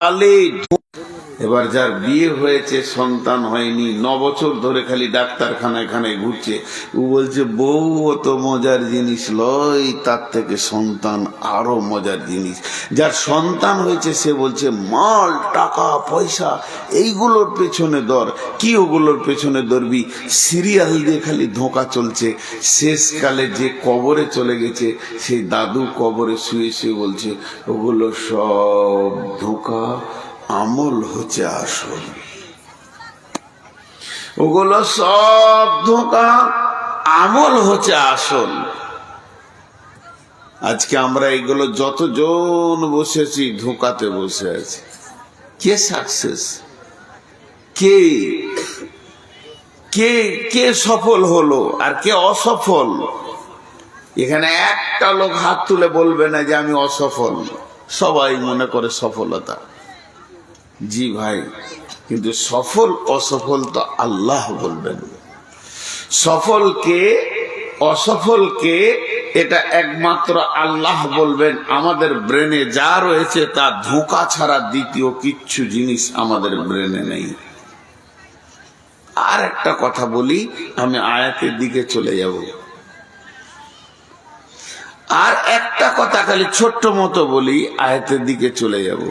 কালে এবার যার বিয়ে হয়েছে সন্তান হয়নি 9 বছর ধরে খালি ডাক্তারখানায় ঘুরছে, ও বলছে বউ অত মজার জিনিস লয়, তার থেকে সন্তান আরো মজার জিনিস। যার সন্তান হয়েছে সে বলছে মাল টাকা পয়সা এইগুলোর পেছনে দর কি, ওগুলোর পেছনে দরবি, সিরিয়াল দিয়ে খালি ধোঁকা চলছে। শেষকালে যে কবরে চলে গেছে সেই দাদু কবরে শুয়ে শুয়ে বলছে ওগুলো সব ধোঁকা, আমল হচ্ছে আসল। ওগুলো সব ধোঁকা, আমল হচ্ছে আসল। আজকে আমরা এগুলো যতজন বসেছি ধোঁকাতে বসে আছি। কে সাকসেস, কে কে কে সফল হলো আর কে অসফল? এখানে একটা লোক হাত তুলে বলবে না যে আমি অসফল। সবাই মনে করে সফলতা। জি ভাই, কিন্তু সফল অসফল তো আল্লাহ বলবেন। সফলকে অসফলকে এটা একমাত্র আল্লাহ বলবেন। আমাদের ব্রেনে যা রয়েছে তা ধোঁকা ছাড়া দ্বিতীয় কিচ্ছু জিনিস আমাদের ব্রেনে নেই। আর একটা কথা বলি, আমি আয়াতের দিকে চলে যাব। আর একটা কথা খালি ছোট্ট মতো বলি, আয়াতের দিকে চলে যাব।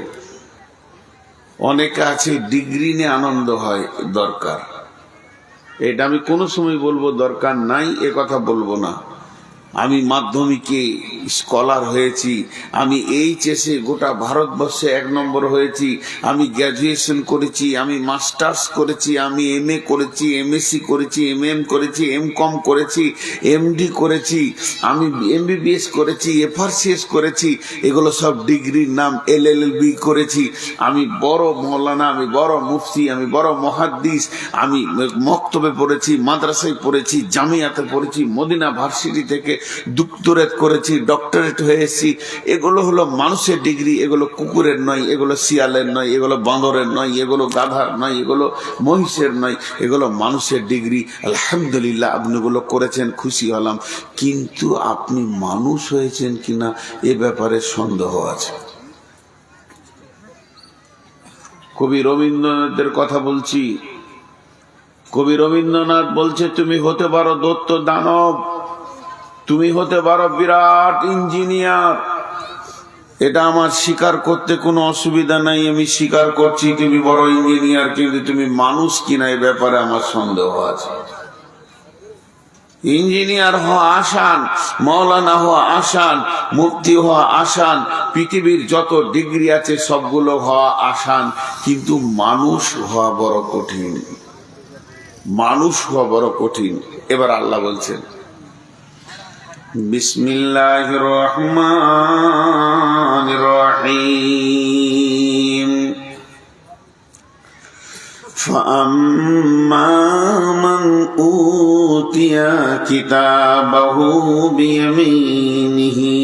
অনেকে আছে ডিগ্রি নিয়ে আনন্দ হয়, দরকার। এটা আমি কোনো সময় বলবো দরকার নাই, এ কথা বলবো না। আমি মাধ্যমিকে স্কলার হয়েছি, আমি এইচএসে গোটা ভারতবর্ষে 1 নম্বর হয়েছি, আমি গ্র্যাজুয়েশন করেছি, আমি মাস্টার্স করেছি, আমি এমএ করেছি, এমএসসি করেছি, এমএম করেছি, এমকম করেছি, এমডি করেছি, আমি এমবিবিএস করেছি, এফআরসিএস করেছি। এগুলো সব ডিগ্রির নাম। এলএলবি করেছি। আমি বড় মৌলানা, আমি বড় মুফতি, আমি বড় মুহাদ্দিস। আমি মক্তবে পড়েছি, মাদ্রাসায় পড়েছি, জামিয়াতে পড়েছি, মদিনা ভার্সিটি থেকে ডক্টরেট করেছি, ডক্টরেট হয়েছি। এগুলো হলো মানুষের ডিগ্রি। এগুলো কুকুরের নয়, এগুলো শিয়ালের নয়, এগুলো বাঁদরের নয়, এগুলো গাধার নয়, এগুলো মহিষের নয়, এগুলো মানুষের ডিগ্রি। আলহামদুলিল্লাহ, আপনি এগুলো করেছেন, খুশি হলাম। কিন্তু আপনি মানুষ হয়েছেন কিনা এ ব্যাপারে সন্দেহ আছে। কবি রবীন্দ্রনাথের কথা বলছি। কবি রবীন্দ্রনাথ বলছে তুমি হতে পারো দৈত্য দানব, তুমি হতে পারো বিরাট ইঞ্জিনিয়ার, এটা আমার স্বীকার করতে কোনো অসুবিধা নাই। আমি স্বীকার করছি তুমি বড় ইঞ্জিনিয়ার, কিন্তু তুমি মানুষ কিনা এ ব্যাপারে আমার সন্দেহ আছে। ইঞ্জিনিয়ার হওয়া আসান, মৌলানা হওয়া আসান, মুফতি হওয়া আসান, পৃথিবীর যত ডিগ্রি আছে সবগুলো হওয়া আসান, কিন্তু মানুষ হওয়া বড় কঠিন। মানুষ হওয়া বড় কঠিন। এবার আল্লাহ বলছেন বিসমিল্লাহির রহমানির রহিম ফাআম্মা মান উতিয়া কিতাবাহু বিয়ামিনিহি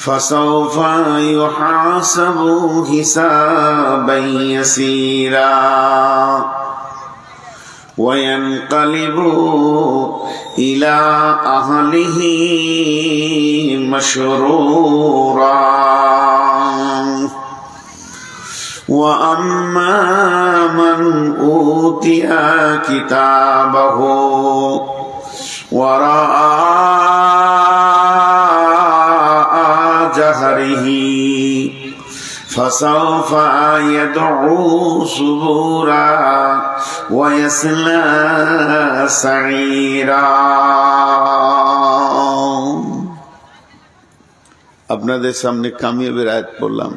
ফাসাওফা ইউহাসাবু হিসাবান ইয়াসীরা وينقلب إلى أهله مسرورا وأما من أوتي كتابه وراء ظهره فسوف يدعو ثبورا ويصلى سعيرا। আপনাদের সামনে কামিয়াবের আয়াত পড়লাম,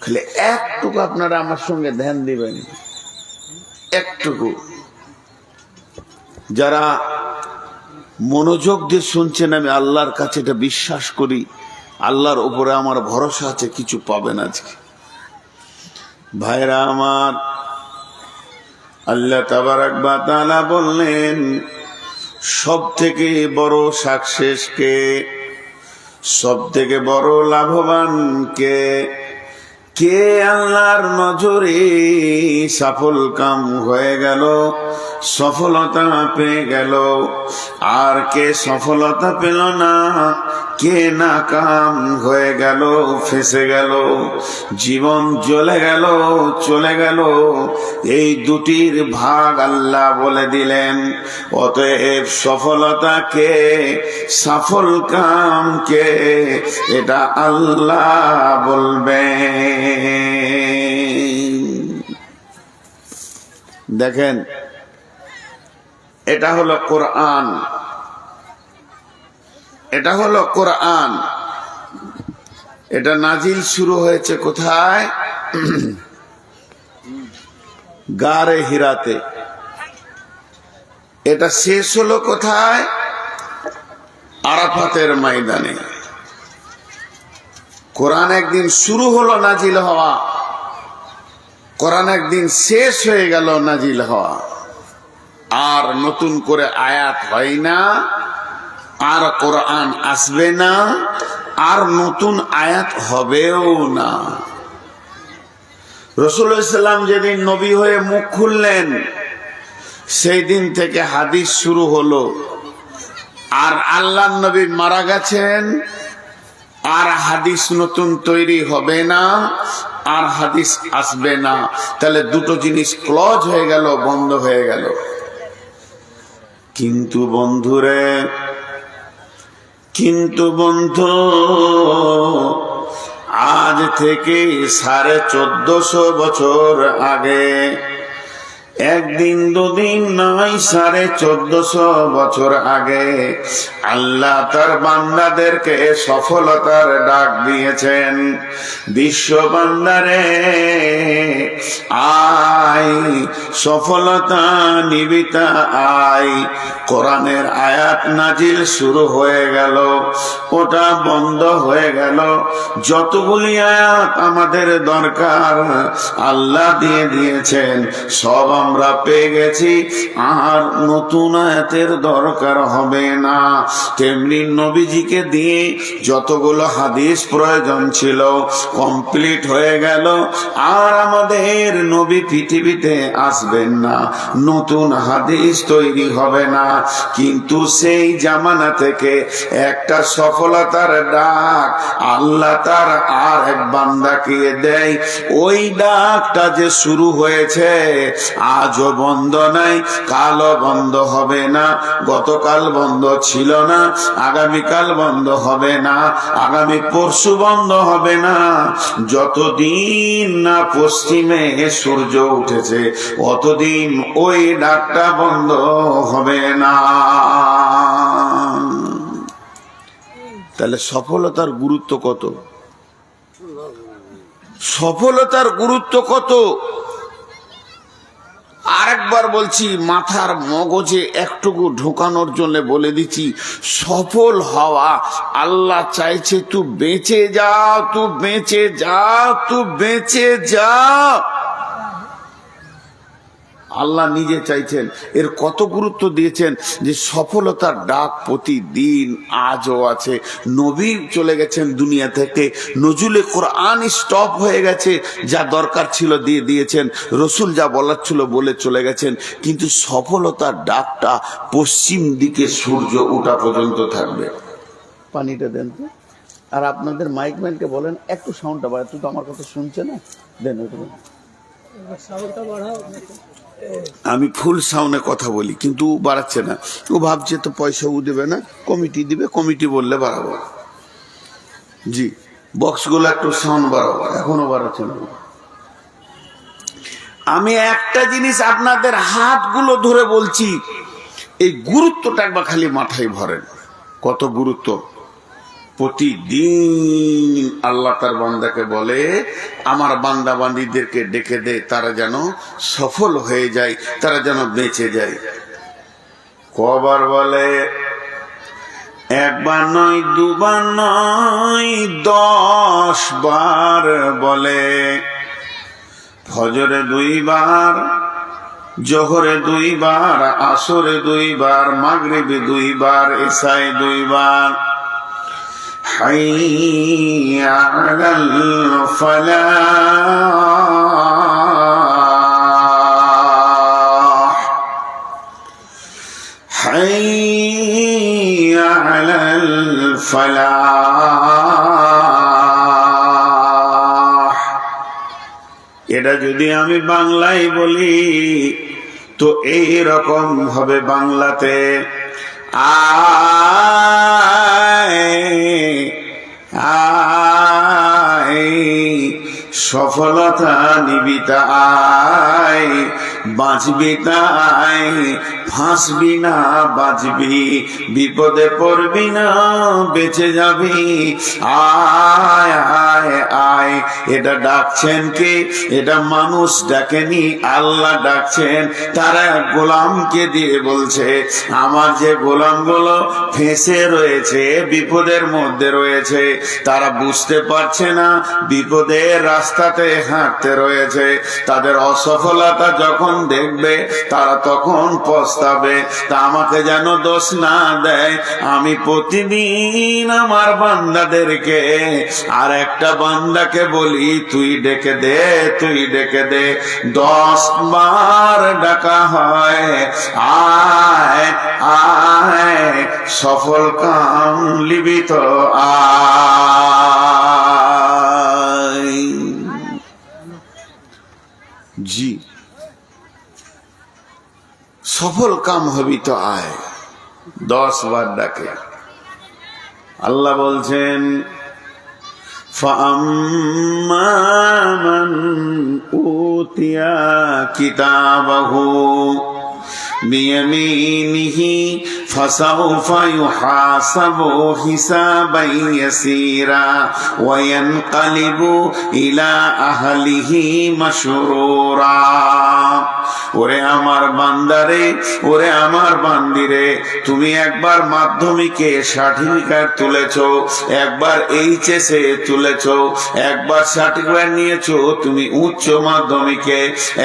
খালি একটুকু আপনারা আমার সঙ্গে ধ্যান দিবেন। একটুকু যারা মনোযোগ দিয়ে শুনছেন, আমি আল্লাহর কাছে এটা বিশ্বাস করি, আল্লাহর উপরে আমার ভরসা আছে, কিছু পাবেন আজকে। ভাইরা আমার, আল্লাহ তাবারাক ওয়া তাআলা বললেন সব থেকে বড় সাকসেস কে, সব থেকে বড় লাভবান কে? কে আল্লাহর নজরে সফল কাম হয়ে গেল, সফলতা পেয়ে গেল। আর কে সফলতা পেল না, কে নাকাম হয়ে গেল, ফেঁসে গেল, জীবন জ্বলে গেল, চলে গেল। এই দুটির ভাগ আল্লাহ বলে দিলেন। অতএব সফলতাকে, সফল কামকে এটা আল্লাহ বলবেন। দেখেন, এটা হলো কোরআন, এটা হলো কোরআন। এটা নাজিল শুরু হয়েছে কোথায়? গারে হিরাতে। এটা শেষ হলো কোথায়? আরাফাতের ময়দানে। কোরআন একদিন শুরু হলো নাজিল হওয়া, কোরআন একদিন শেষ হয়ে গেল নাজিল হওয়া। আর নতুন করে আয়াত হয় না, আর কোরআন আসবে না, আর নতুন আয়াত হবেও না। রাসূলুল্লাহ সাল্লাল্লাহু আলাইহি ওয়াসাল্লাম যেদিন নবী হয়ে মুখ খুললেন, সেই দিন থেকে হাদিস শুরু হলো। আর আল্লাহর নবী মারা গেছেন, আর হাদিস নতুন তৈরি হবে না, আর হাদিস আসবে না। তাহলে দুটো জিনিস ক্লোজ হয়ে গেল, বন্ধ হয়ে গেল। কিন্তু বন্ধুরে, কিন্তু বন্ধু, আজ থেকে 1450 বছর আগে, একদিন দুদিন নয়, 1450 বছর আগে আল্লাহ তার বান্দাদেরকে সফলতার ডাক দিয়েছেন। বিশ্ব বান্দারে আয়, সফলতা নিবিতা আয়। কোরআনের আয়াত নাজিল শুরু হয়ে গেল, ওটা বন্ধ হয়ে গেল। যতগুলি আয়াত আমাদের দরকার আল্লাহ দিয়ে দিয়েছেন, সব আমরা পেয়ে গেছি। আর নতুন আয়াতের দরকার হবে না। তেমনি নবীজিকে দিয়ে যতগুলো হাদিস প্রয়োজন ছিল কমপ্লিট হয়ে গেল। আর আমাদের নবী পৃথিবীতে আসবেন না, নতুন হাদিস তৈরি হবে না। কিন্তু সেই জামানা থেকে একটা সফলতার ডাক আল্লাহ তার আর এক বান্দাকে দেয়। ওই ডাকটা যে শুরু হয়েছে, আজও বন্ধ নাই, কালও বন্ধ হবে না। গতকাল বন্ধ ছিল না, আগামীকাল বন্ধ হবে না, আগামী পরশু বন্ধ হবে না। যতদিন না পশ্চিমে সূর্য উঠেছে, অতদিন ওই ডাকটা বন্ধ হবে না। তাহলে সফলতার গুরুত্ব কত? সফলতার গুরুত্ব কত? আরেকবার বলছি, মাথার মগজে একটুকু ঢোকানোর জন্য বলে দিচ্ছি, সফল হওয়া আল্লাহ চাইছে তুই বেঁচে যা, তুই বেঁচে যা, তুই বেঁচে যা। আল্লাহ নিজে চাইছেন। এর কত গুরুত্ব দিয়েছেন যে সফলতার ডাক প্রতিদিন আজও আছে। নবী চলে গেছেন দুনিয়া থেকে, নজুলে কোরআন স্টপ হয়ে গেছে, যা দরকার ছিল দিয়ে দিয়েছেন, রসুল যা বলার ছিল বলে চলে গেছেন। কিন্তু সফলতার ডাকটা পশ্চিম দিকে সূর্য ওঠা পর্যন্ত থাকবে। পানিটা দেন তো। আর আপনাদের মাইকম্যানকে বলেন একটু সাউন্ডটা বাড়ায়, তুই তো আমার কথা শুনছে না, দেন সাউন্ডটা বাড়াও। আমি ফুল সাউন্ডে কথা বলি, কিন্তু বাড়াচ্ছে না। ও ভাবছে তো পয়সাও দেবে না, কমিটি দিবে, কমিটি বললে বাড়াবো। জি, বক্সগুলো একটু সাউন্ড বাড়াবো, এখনো বাড়াচ্ছে না। আমি একটা জিনিস আপনাদের হাতগুলো ধরে বলছি, এই গুরুত্বটা একবার খালি মাথায় ভরেন। কত গুরুত্ব! প্রতিদিন আল্লাহ তার বান্দাকে বলে, আমার বান্দা বান্দীদেরকে ডেকে দে, তারা যেন সফল হয়ে যায়, তারা যেন বেঁচে যায়। কবার বলে? একবার নয়, দুবার নয়, 10 বার বলে। ফজরে 2 বার, জোহরে 2 বার, আসরে 2 বার, মাগরিবে 2 বার, ইশায়ে 2 বার। حي على الفلاح، حي على الفلاح। এটা যদি আমি বাংলায় বলি তো এই রকম হবে বাংলাতে, আয় আয় সফলতা নিবি তাই, বাঁচবি তাই, ফাঁসবি না বাঁচবি, বিপদে পড়বি না বেঁচে যাবি, আয় আয় আয়। এটা ডাকছেন কি? এটা মানুষ ডাকেনি, আল্লাহ ডাকছেন। তারা গোলামকে দিয়ে বলছে, আমার যে গোলামগুলো ফেঁসে রয়েছে, বিপদের মধ্যে রয়েছে, তারা বুঝতে পারছে না বিপদের রাস্তাতে হাঁটতে রয়েছে, তাদের অসফলতা যখন দেখবে তারা তখন পস্তাবে। তা আমাকে যেন দোষ না দেয়, আমি প্রতিদিন আমার বান্দাদেরকে আর একটা বান্দাকে বলি, তুই ডেকে দে, তুই ডেকে দে। 10 বার ডাকা হয়, আয় আয় সফল কাম লিবি তো আয়। জি, সফল কাম হবি তো আয়। 10 বার ডাকে। আল্লাহ বলছেন, فَأَمَّا مَنْ أُوتِيَ كِتَابَهُ بِيَمِينِهِ فَسَوْفَ يُحَاسَبُ حِسَابًا يَسِيرًا وَيَنْقَلِبُ إِلَى أَهْلِهِ مَسْرُورًا। ওরে আমার বান্দারে, ওরে আমার বান্দিরে, তুমি একবার মাধ্যমিকে সার্টিফিকেট তুলেছো, একবার এইচএসে তুলেছো, একবার সার্টিফিকেট নিয়েছো তুমি উচ্চ মাধ্যমিকে,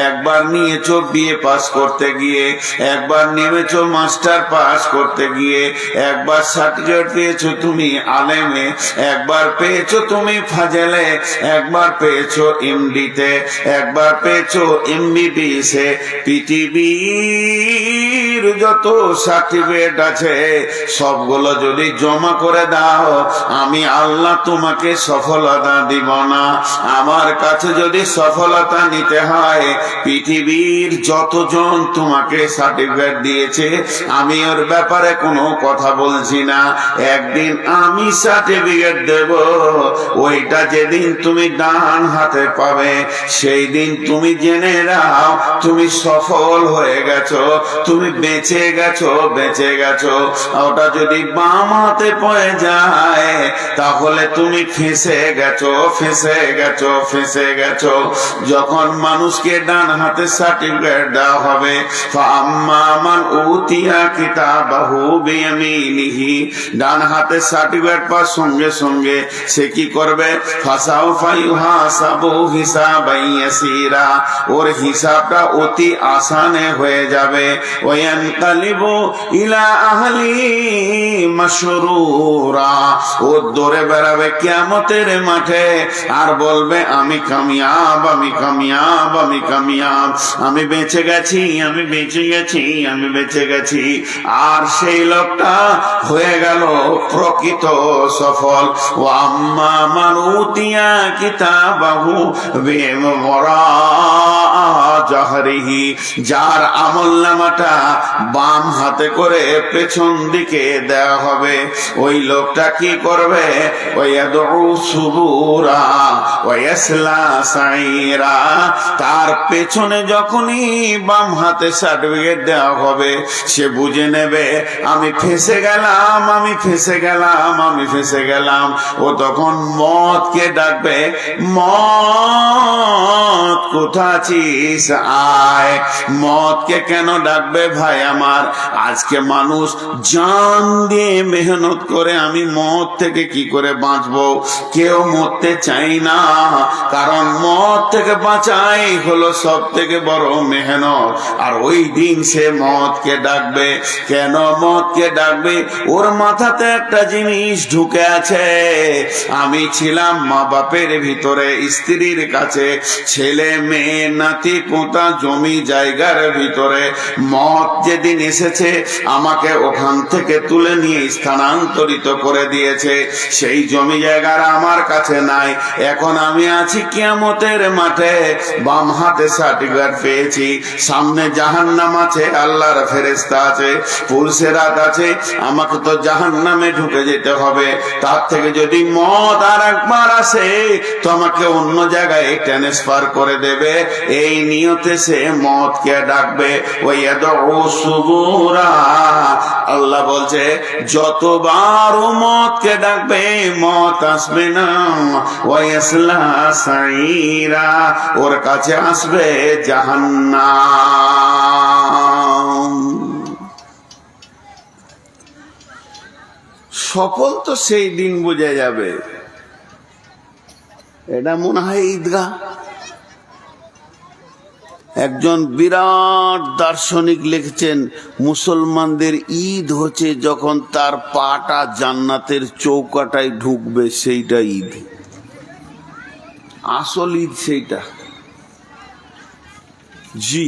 একবার নিয়েছো বিএ পাস করতে গিয়ে, একবার নেমেছো মাস্টার পাস করতে গিয়ে, একবার সার্টিফিকেট পেয়েছো তুমি আলেমে, একবার পেয়েছো তুমি ফাজেলে, একবার পেয়েছো এমডিতে, একবার পেয়েছো এমবিবিএসে। পৃথিবীর যত সার্টিফিকেট আছে সবগুলো যদি জমা করে দাও, আমি আল্লাহ তোমাকে সফলতা দিব না। আমার কাছে যদি সফলতা নিতে হয়, পৃথিবীর যতজন তোমাকে সার্টিফিকেট দিয়েছে আমি ওর ব্যাপারে কোনো কথা বলছি না। একদিন আমি সার্টিফিকেট দেব, ওইটা যেদিন তুমি ডান হাতে পাবে সেই দিন তুমি জেনে নাও তুমি সফল হয়ে গেছো, তুমি বেঁচে গেছো, বেঁচে গেছো। ওটা যদি বাম হাতে পড়ে যায় তাহলে তুমি ফেঁসে গেছো, ফেঁসে গেছো, ফেঁসে গেছো। যখন মানুষকে ডান হাতে সার্টিফিকেট দেওয়া হবে, فَأَمَّا مَنْ أُوتِيَ كِتَابَهُ بِيَمِينِهِ, ডান হাতে সার্টিফিকেট পাওয়ার সঙ্গে সঙ্গে সে কি করবে? فَسَوْفَ يُحَاسَبُ حِسَابًا يَسِيرًا, ওর হিসাবটা অতি আসানে হয়ে যাবে। وَيَنْقَلِبُ إِلَى أَهْلِهِ مَسْرُورًا, ও দৌড়ে বেড়াবে কিয়ামতের মাঠে আর বলবে, আমি কামিয়াব, আমি কামিয়াব, আমি কামিয়াব, আমি বেঁচে গেছি, আমি বেঁচে গেছি, আমি বেঁচে গেছি। আর সেই লোকটা হয়ে গেল প্রকৃত সফল। ও আম্মা মান উতিয়া কিতাবাহু বিওয়ারাহি, যার আমলনামাটা বাম হাতে করে পেছন দিকে দেওয়া হবে, ওই লোকটা কি করবে? ওয়ায়াদউ সুবুরা ওয়ায়াসলা সাইরা, তার পেছনে যখনই বাম হাতে সার্টিফিকেট দেওয়া হবে সে বুঝে নেবে আমি ফেঁসে গেলাম, আমি ফেঁসে গেলাম, আমি ফেঁসে গেলাম। ও তখন মতকে ডাকবে, মত কোথা আছিস আয়। মতকে কেন ডাকবে ভাই আমার? আজকে মানুষ জান দিয়ে মেহনত করে আমি মত থেকে কি করে বাঁচবো, কেউ মরতে চাই না, কারণ মত থেকে বাঁচাই হলো সব থেকে বড় মেহনত। আর ওই দিন সে মতকে ডাকবে। কেন মতকে ডাকবে? ওর মাথাতে একটা জিনিস ঢুকে আছে, আমি ছিলাম মা বাপের ভিতরে, স্ত্রীর কাছে, ছেলে মেয়ে নাতি পোতা জমি জমি জায়গার ভিতরে মত যেদিন এসেছে আমাকে ওখান থেকে তুলে নিয়ে স্থানান্তরিত করে দিয়েছে। সেই জমি জায়গার আমার কাছে নাই। এখন আমি আছি কিয়ামতের মাঠে, বাম হাতে সার্টিফিকেট পেয়েছি, সামনে জাহান্নাম আছে, আল্লাহর ফেরেশতা আছে, পুলসেরাত আছে, আমাকে তো জাহান্নামে ঢুকে যেতে হবে। তার থেকে যদি মত আর একবার আসে তো আমাকে অন্য জায়গায় ট্রান্সফার করে দেবে। এই নিয়তে সে মতকে ডাকবে। ওই সুবুরা, আল্লাহ বলছে যতবার ও মতকে ডাকবে মত আসবে না। ওয়াসলা সাইরা, ওর কাছে আসবে জাহান্নাম। সফল তো সেই দিন বোঝা যাবে। এটা মনে হয় ঈদগাহ। একজন বিরাট দার্শনিক লিখছেন, মুসলমানদের ঈদ হচ্ছে যখন তার পাটা জান্নাতের চৌকাটায় ঢুকবে, সেইটা ঈদ। আসল ঈদ সেইটা। জি,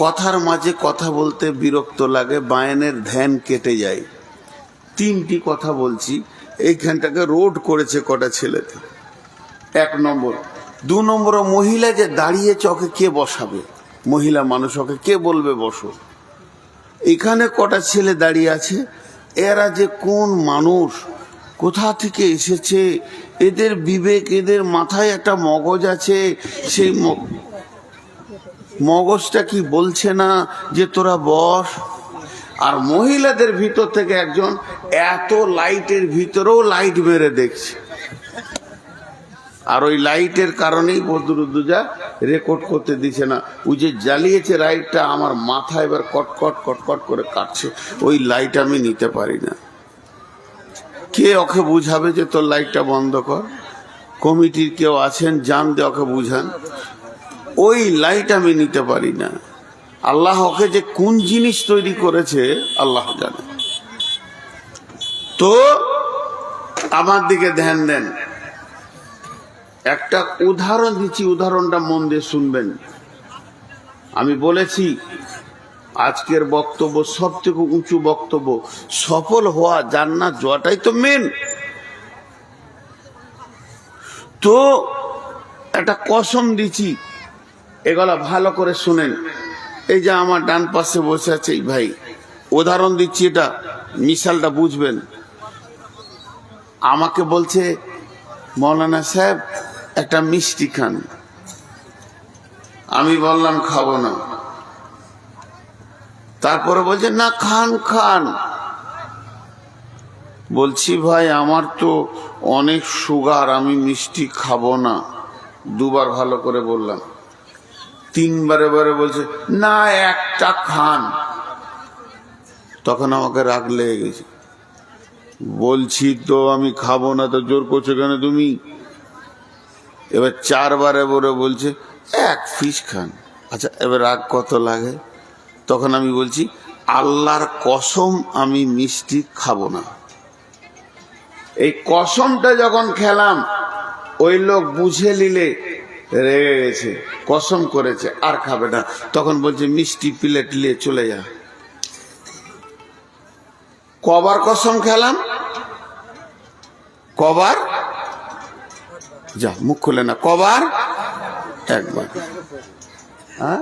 কথার মাঝে কথা বলতে বিরক্ত লাগে, বায়ানের ধ্যান কেটে যায়। 3টি কথা বলছি। এইখানটাকে রোড করেছে কটা ছেলেতে। 1 নম্বর। 2 নম্বর, মহিলা যে দাঁড়িয়েছে ওকে কে বসাবে? মহিলা মানুষ, ওকে কে বলবে বসো? এখানে কটা ছেলে দাঁড়িয়ে আছে, এরা যে কোন মানুষ, কোথা থেকে এসেছে, এদের বিবেক, এদের মাথায় একটা মগজ আছে, সেই মগজটা কি বলছে না যে তোরা বস? আর মহিলাদের ভিতর থেকে একজন এত লাইটের ভিতরেও লাইট মেরে দেখছে। আর ওই লাইটের কারণেই বদরুদ্দুজা রেকর্ড করতে দিছে না। ওই যে জ্বালিয়েছে লাইটটা, আমার মাথা এবার কটকট কটকট করে কাটছে। ওই লাইট আমি নিতে পারি না। কে ওকে বুঝাবে যে তোর লাইটটা বন্ধ কর? কমিটির কেউ আছেন, জান দে ওকে বুঝান। ওই লাইট আমি নিতে পারি না। আল্লাহ ওকে যে কোন জিনিস তৈরি করেছে আল্লাহ জানে। তো আমার দিকে ধ্যান দেন। একটা উদাহরণ দিচ্ছি, উদাহরণটা মন দিয়ে শুনবেন। আমি বলেছি আজকের বক্তব্য সব থেকে উঁচু বক্তব্য। সফল হওয়া, জান্নাত যাওয়াটাই তো মেন। তো একটা কসম দিচ্ছি, এগুলা ভালো করে শুনেন। এই যে আমার ডান পাশে বসে আছে এই ভাই, উদাহরণ দিচ্ছি, এটা মিশালটা বুঝবেন। আমাকে বলছে মৌলানা সাহেব একটা মিষ্টি খান। আমি বললাম খাবো না। তারপরে বলছে না খান খান। বলছি ভাই আমার তো অনেক সুগার, আমি মিষ্টি খাবো না। 2 বার ভালো করে বললাম। 3 বারে বারে বলছে না একটা খান। তখন আমাকে রাগ লেগে গেছে। বলছি তো আমি খাবো না, তো জোর করছো কেন তুমি? এবার 4 বারে বলে বলছে 1 পিস খান। আচ্ছা এবার রাগ কত লাগে? তখন আমি বলছি আল্লাহর কসম আমি মিষ্টি খাবো না। এই কসমটা যখন খেলাম, ওই লোক বুঝে নিলে রেগে গেছে, কসম করেছে আর খাবে না। তখন বলছে মিষ্টি প্লেট নিয়ে চলে যা। কবার কসম খেলাম? কবার? যা মুখ খুলে না। কবার? 1 বার। হ্যাঁ,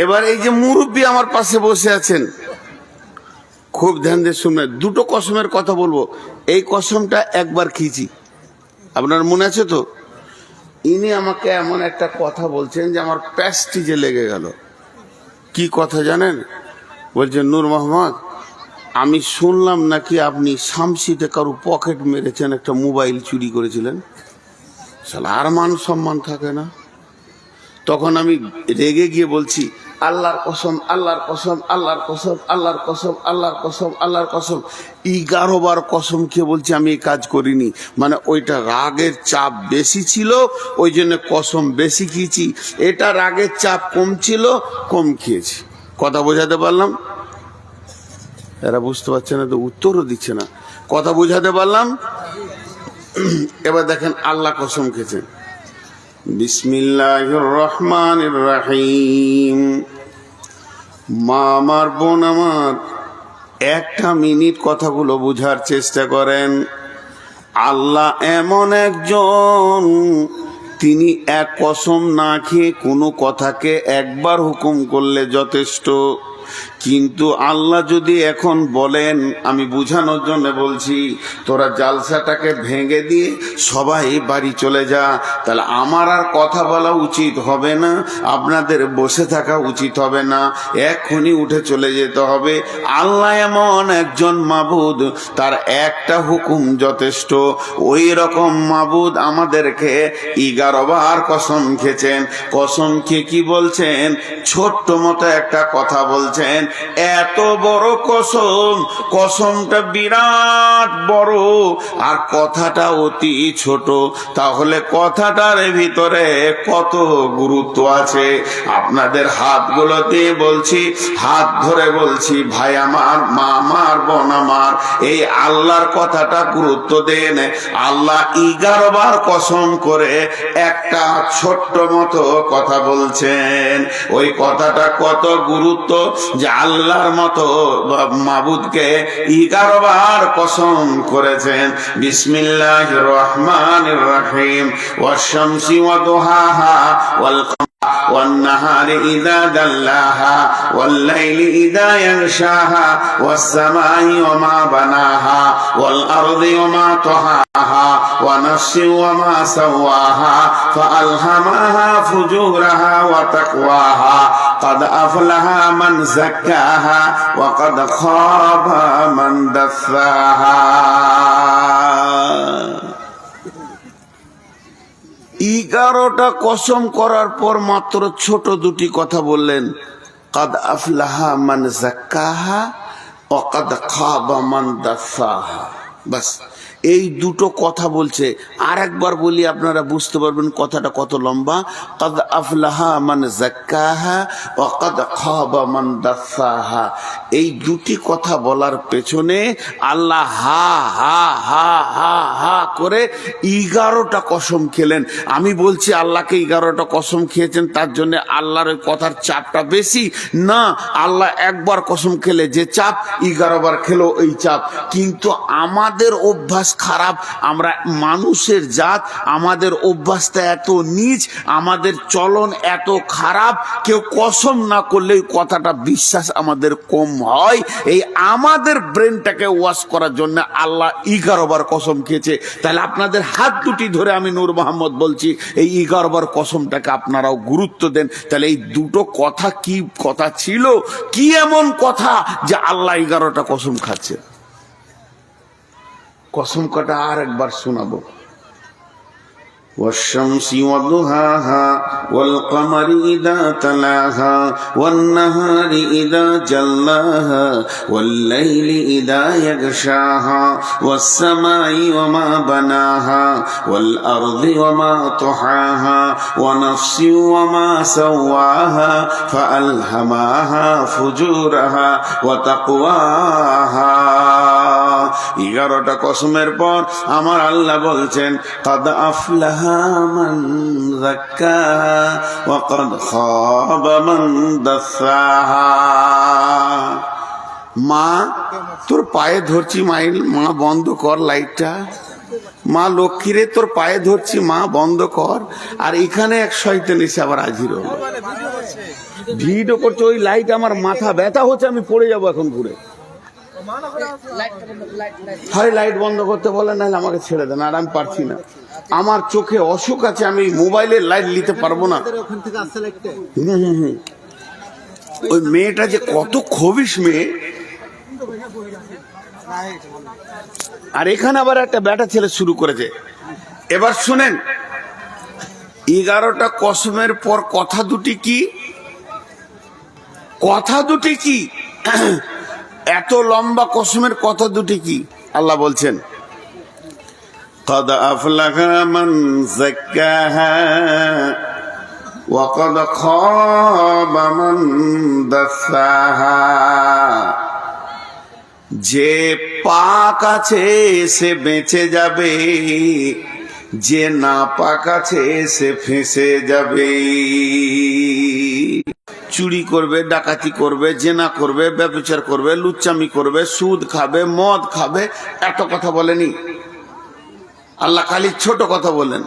এবার এই যে মুরব্বী আমার পাশে বসে আছেন, খুব ধ্যান দিয়ে শুনবেন। 2টো কসমের কথা বলবো। এই কসমটা 1 বার খেয়েছি, আপনার মনে আছে তো? ইনি আমাকে এমন একটা কথা বলছেন যে আমার প্যাস্টিজে লেগে গেল। কি কথা জানেন? বলছেন নূর মোহাম্মদ, আমি শুনলাম নাকি আপনি শামসিতে কারো পকেট মেরেছেন, একটা মোবাইল চুরি করেছিলেন। শালা আর মান সম্মান থাকে না? তখন আমি রেগে গিয়ে বলছি আল্লাহর কসম, আল্লাহর কসম, আল্লাহর কসম, আল্লাহর কসম, আল্লাহর কসম, আল্লাহর কসম। 11 বার কসম খেয়ে বলছি আমি এই কাজ করিনি। মানে ওইটা রাগের চাপ বেশি ছিল, ওই জন্য কসম বেশি খেয়েছি। এটা রাগের চাপ কম ছিল, কম খেয়েছি। কথা বোঝাতে পারলাম? এরা বুঝতে পারছে না তো, উত্তরও দিচ্ছে না। কথা বোঝাতে পারলাম? এবার দেখেন আল্লাহ কসম খেয়েছেন, বিসমিল্লাহির রহমানির রহিম। মা আমার, বোন আমার, একটা মিনিট কথাগুলো বোঝার চেষ্টা করেন। আল্লাহ এমন একজন, তিনি এক কসম না খেয়ে কোনো কথাকে একবার হুকুম করলে যথেষ্ট। কিন্তু আল্লাহ যদি এখন বলেন, আমি বুঝানোর জন্য বলছি, তোরা জালসাটাকে ভেঙে দিয়ে সবাই বাড়ি চলে যা, তাহলে আমার আর কথা বলা উচিত হবে না, আপনাদের বসে থাকা উচিত হবে না, এক্ষুনি উঠে চলে যেতে হবে। আল্লাহ এমন একজন মাবুদ, তার একটা হুকুম যথেষ্ট। ওই রকম মাবুদ আমাদেরকে 11 বার কসম খেয়েছেন। কসম খেয়ে কি বলছেন? ছোট্ট মতো একটা কথা বলছেন, এত বড় কসম, কসমটা বিরাট বড় আর কথাটা অতি ছোট। তাহলে কথাটার ভিতরে কত গুরুত্ব আছে। আপনাদের হাতগুলো দিয়ে বলছি, হাত ধরে বলছি, ভাই আমার, মা আমার, বোন আমার, এই আল্লাহর কথাটা গুরুত্ব দেন। আল্লাহ 11 বার কসম করে একটা ছোট্ট মতো কথা বলছেন। ওই কথাটা কত গুরুত্ব যে আল্লাহর মতো মাবুদকে 11 বার কসম করেছেন। বিসমিল্লাহির রহমানির রহিম। ওয়াশ-শামসি ওয়া দুহাহা ওয়াল والنهار إذا دلاها والليل إذا يغشاها والسماء وما بناها والأرض وما طحاها ونفس وما سواها فألهمها فجورها وتقواها قد أفلح من زكاها وقد خاب من دساها। 11টা কসম করার পর মাত্র ছোট দুটি কথা বললেন, কাদ আফলাহা মান যাক্কাহা ওয়া কাদ খাবা মান দাসাহা। বাস এই দুটো কথা বলছে। আর একবার বলি, আপনারা বুঝতে পারবেন কথাটা কত লম্বা। কাদ আফলাহা মান যাক্কাহা ওয়া কাদ খাবা মান দাসাহা। এই দুটি কথা বলার পেছনে আল্লাহ হা হা হা হা হা করে 11টা কসম খেলেন। আমি বলছি আল্লাহকে 11টা কসম খেয়েছেন, তার জন্য আল্লাহর ওই কথার চাপটা বেশি না। আল্লাহ একবার কসম খেলে যে চাপ, 11 বার খেলো এই চাপ। কিন্তু আমাদের অভ্যাস খারাপ, আমরা মানুষের জাত, আমাদের অভ্যাসটা এত নীচ, আমাদের চলন এত খারাপ, কেউ কসম না করলে ওই কথাটা বিশ্বাস আমাদের কম হয়। এই আমাদের ব্রেনটাকে ওয়াশ করার জন্য আল্লাহ 11 বার কসম খেয়েছে। তাহলে আপনাদের হাত দুটি ধরে আমি নূর মোহাম্মদ বলছি, এই 11 বার কসমটাকে আপনারাও গুরুত্ব দেন। তাহলে এই দুটো কথা কি কথা ছিল, কি এমন কথা যে আল্লাহ 11টা কসম খাচ্ছে? কসম কটা আর একবার শোনাবো। والشمس وضحاها والقمر إذا تلاها والنهار إذا جلاها والليل إذا يغشاها والسماء وما بناها والأرض وما طحاها ونفس وما سواها فألهمها فجورها وتقواها। 11টা কসমের পর আমার আল্লাহ বলছেন, কাদ আফলাহা মান যাক্কাহা ওয়া কাদ খাবা মান দাসাহা। মা তোর পায়ে ধরছি, মা বন্ধ কর লাইটটা। মা লক্ষ্মীরে তোর পায়ে ধরছি, মা বন্ধ কর। আর এখানে এক শয়তান এসে আবার হাজির হলো, ভিডিও করছে। ওই লাইট আমার মাথা ব্যথা হচ্ছে, আমি পড়ে যাবো এখন ঘুরে। হয় লাইট বন্ধ করতে বলে, নাহলে আমাকে ছেড়ে দেন। আর আমি পারছি না, আমার চোখে অসুখ আছে, আমি মোবাইলের লাইট নিতে পারবো না। ওই মেয়েটা যে কত খবিশ মেয়ে। আর এখানে আবার একটা ব্যাটা ছেলে শুরু করেছে। এবার শুনেন, 11টা কসমের পর কথা দুটি কি? কথা দুটি কি? এত লম্বা কসমের কথা দুটি কি? আল্লাহ বলছেন قد أفلح من زكاها وقد خاب من دساها। যে পাক আছে সে বেঁচে যাবে, যে না পাক আছে সে ফেঁসে যাবে। চুরি করবে, ডাকাতি করবে, জেনা করবে, ব্যভিচার করবে, লুচ্চামি করবে, সুদ খাবে, মদ খাবে, এত কথা বলেনি আল্লাহ, খালি ছোট কথা বলেন,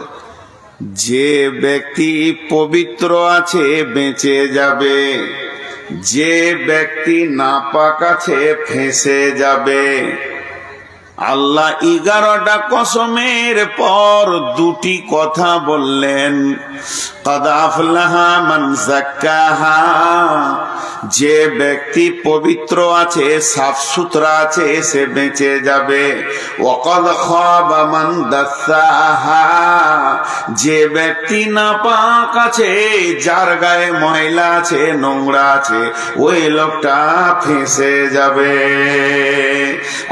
যে ব্যক্তি পবিত্র আছে বেঁচে যাবে, যে ব্যক্তি নাপাক আছে ফেঁসে যাবে। আল্লাহ 11টা কসমের পর দুটি কথা বললেন, قد أفلح من زكاها, যে ব্যক্তি পবিত্র আছে, সাফ সুতরা আছে, সে বেঁচে যাবে। وقد خاب من دساها, যে ব্যক্তি নাপাক আছে, যার গায়ে ময়লা আছে, নোংরা আছে, ওই লোকটা ফেঁসে যাবে।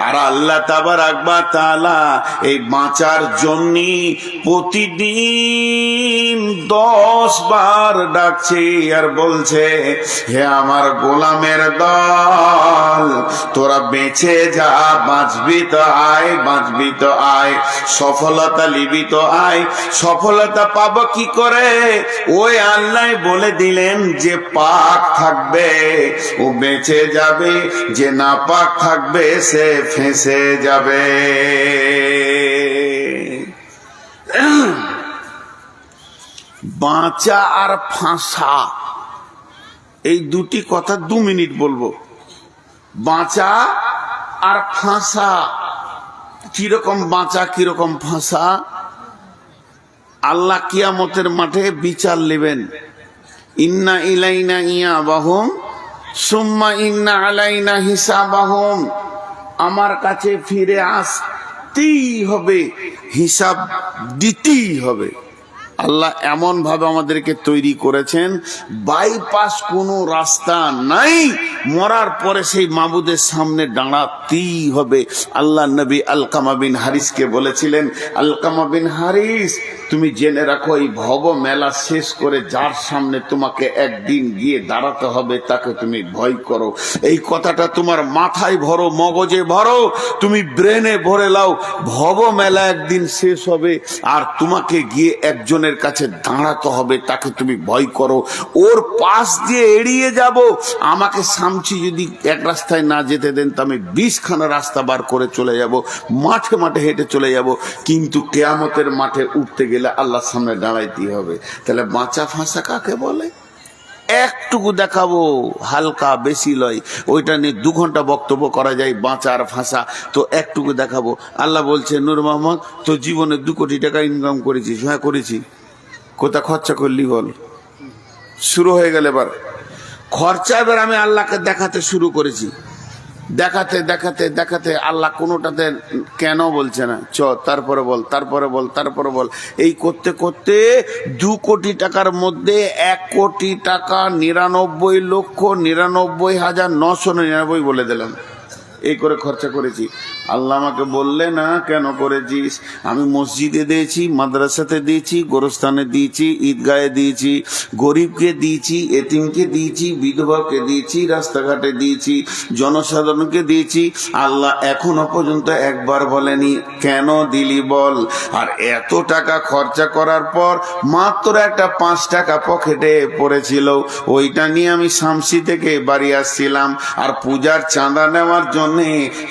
আর আল্লাহ তাবারাক ওয়া তাআলা এই বাঁচার জন্য প্রতিদিন 10 বার ডাকছে আর বলছে, হে আমার গোলামের দল, তোরা বেঁচে যা, বাঁচবি তো আয়, বাঁচবি তো আয়, সফলতা লিবি তো আয়। সফলতা পাবো কি করে? ওই আল্লাহ বলে দিলেন, যে পাক থাকবে ও বেঁচে যাবে, যে না পাক থাকবে সে ফেঁসে যাবে। বাঁচা আর ফাঁসা, এই দুটি কথা 2 মিনিট বলবো। বাঁচা আর ফাঁসা, কিরকম বাঁচা কিরকম ফাঁসা? আল্লাহ কিয়ামতের মাঠে বিচার নেবেন। ইন্না ইলাইনা ইয়াবাহুম সুম্মা ইন্না আলাইনা হিসাবাহুম, আমার কাছে ফিরে আসতেই হবে, হিসাব দিতেই হবে। আল্লাহ এমন ভাবে আমাদেরকে তৈরি করেছেন, বাইপাস কোনো রাস্তা নাই, মরার পরে সেই মাবুদের সামনে দাঁড়াতেই হবে। আল্লাহ নবী আলকামা বিন হারিসকে বলেছিলেন, আলকামা বিন হারিস, তুমি জেনে রাখো, এই ভব মেলা শেষ করে যার সামনে তোমাকে একদিন গিয়ে দাঁড়াতে হবে, তাকে তুমি ভয় করো। এই কথাটা তোমার মাথায় ভরো, মগজে ভরো, তুমি ব্রেনে ভরে লাও। ভব মেলা একদিন শেষ হবে, আর তোমাকে গিয়ে একজনের কাছে দাঁড়াতে হবে, তাকে তুমি ভয় করো। ওর পাশ দিয়ে এড়িয়ে যাব, আমাকে সামচি যদি এক রাস্তায় না যেতে দেন, তো আমি 20 খানা রাস্তা বার করে চলে যাব, মাঠে মাঠে হেঁটে চলে যাব। কিন্তু কিয়ামতের মাঠে উঠতে গেলে আল্লাহর সামনে দাঁড়াইতে হবে। তাহলে বাঁচা ফাঁসা কাকে বলে? একটুকু দেখাবো, হালকা, বেশি লয়। ওইটা নিয়ে 2 ঘন্টা বক্তব্য করা যায়, বাঁচার ফাঁসা। তো একটুকু দেখাবো। আল্লাহ বলছে, নূর মোহাম্মদ, তো জীবনে 2 কোটি টাকা ইনকাম করেছিস? হ্যাঁ করেছি। কোথা খরচা করলি বল? শুরু হয়ে গেল এবার খরচা। এবার আমি আল্লাহকে দেখাতে শুরু করেছি, দেখাতে দেখাতে দেখাতে আল্লাহ কোনোটাতে কেন বলছে না, তারপরে বল, তারপরে বল, তারপরে বল। এই করতে করতে 2 কোটি টাকার মধ্যে 1 কোটি টাকা 99,99,999 বলে দিলাম। এই করে খরচা করেছি। আল্লাহ আমাকে বললে না, কেন করেছিস? আমি মসজিদে দিয়েছি, মাদ্রাসাতে দিয়েছি, গোরস্থানে দিয়েছি, ঈদগাহে দিয়েছি, গরিবকে দিয়েছি, এতিমকে দিয়েছি, বিধবাকে দিয়েছি, রাস্তাঘাটে দিয়েছি, জনসাধারণকে দিয়েছি। আল্লাহ এখনো পর্যন্ত একবার বলেনি কেন দিলি বল। আর এত টাকা খরচা করার পর মাত্র একটা 5 টাকা পকেটে পড়েছিল, ওইটা নিয়ে আমি শামসি থেকে বাড়ি আসছিলাম, আর পূজার চাঁদা নেওয়ার জন্য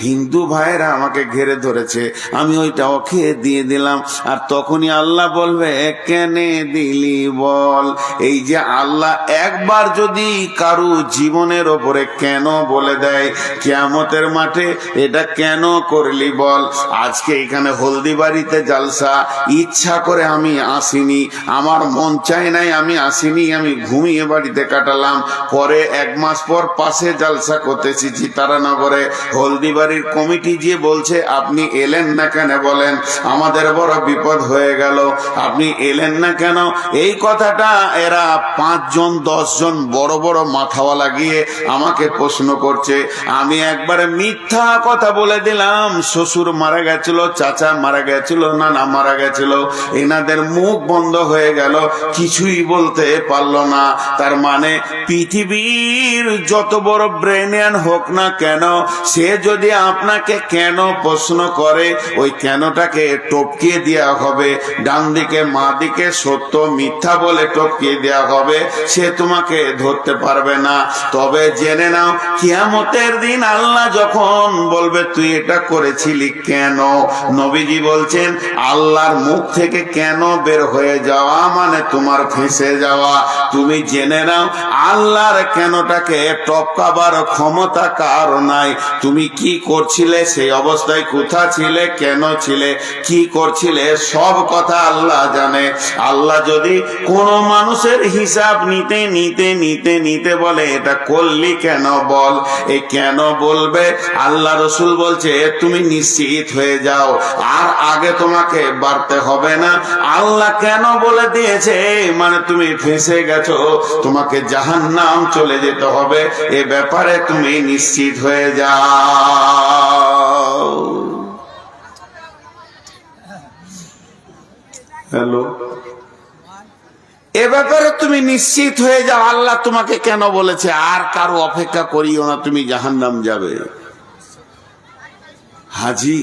হিন্দু ভাইরা আমাকে ঘেরে ধরেছে, আমি ওইটা ওকে দিয়ে দিলাম। আর তখনই আল্লাহ বলবে, কেনে দিলি বল। এই যে আল্লাহ একবার যদি কারু জীবনের ওপরে কেন বলে দেয় কিয়ামতের মাঠে, এটা কেন করলি বল। আজকে এখানে হলদিবাড়িতে জালসা, ইচ্ছা করে আমি আসিনি, আমার মন চাই নাই, আমি আসিনি, আমি ঘুমিয়ে বাড়িতে কাটালাম। পরে 1 মাস পর পাশে জালসা করতেছি চিতারানগরে, হলদিবাড়ির কমিটি যে বলছে আপনি এলেন না কেন, বলেন আমাদের বড় বিপদ হয়ে গেল, আপনি এলেন না কেন? এই কথাটা এরা 5 জন 10 জন বড় বড় মাথাওয়ালা গিয়ে আমাকে প্রশ্ন করছে। আমি একবারে মিথ্যা কথা বলে দিলাম, শ্বশুর মারা গেছিল, চাচা মারা গেছিল, নানা মারা গেছিল, এনাদের মুখ বন্ধ হয়ে গেল, কিছুই বলতে পারলো না। তার মানে পৃথিবীর যত বড় ব্রেনিয়ান হোক না কেন, সে যদি আপনাকে কেন প্রশ্ন করে, ওই কেনটাকে টপকিয়ে দেওয়া হবে, ডান দিকে মা দিকে সত্য মিথ্যা বলে টপকিয়ে দেওয়া হবে, সে তোমাকে ধরতে পারবে না। তবে জেনে নাও, কিয়ামতের দিন আল্লাহ যখন বলবে তুই এটা করেছিলি কেন, নবীজি বলছেন আল্লাহর মুখ থেকে কেন বের হয়ে যাওয়া মানে তোমার ফেঁসে যাওয়া। তুমি জেনে নাও আল্লাহর কেনটাকে টপকাবার ক্ষমতা কার নাই। তুমি কি করছিলে, সেই অবস্থায় কোথা ছিলে, কেন ছিলে, কি করছিলে, সব কথা আল্লাহ জানে। আল্লাহ যদি কোন মানুষের হিসাব নিতে নিতে নিতে নিতে বলে এটা করলি কেন বল, এ কেন বলবে, আল্লাহ রসুল বলছে তুমি নিশ্চিত হয়ে যাও, আর আগে তোমাকে বাড়তে হবে না। আল্লাহ কেন বলে দিয়েছে মানে তুমি ফেঁসে গেছো, তোমাকে জাহান্নাম চলে যেতে হবে, এ ব্যাপারে তুমি নিশ্চিত হয়ে যাও। হ্যালো, এ ব্যাপারে তুমি নিশ্চিত হয়ে যাও। আল্লাহ তোমাকে কেন বলেছে, আর কারো অপেক্ষা করিও না, তুমি জাহান্নাম যাবে। হাজি,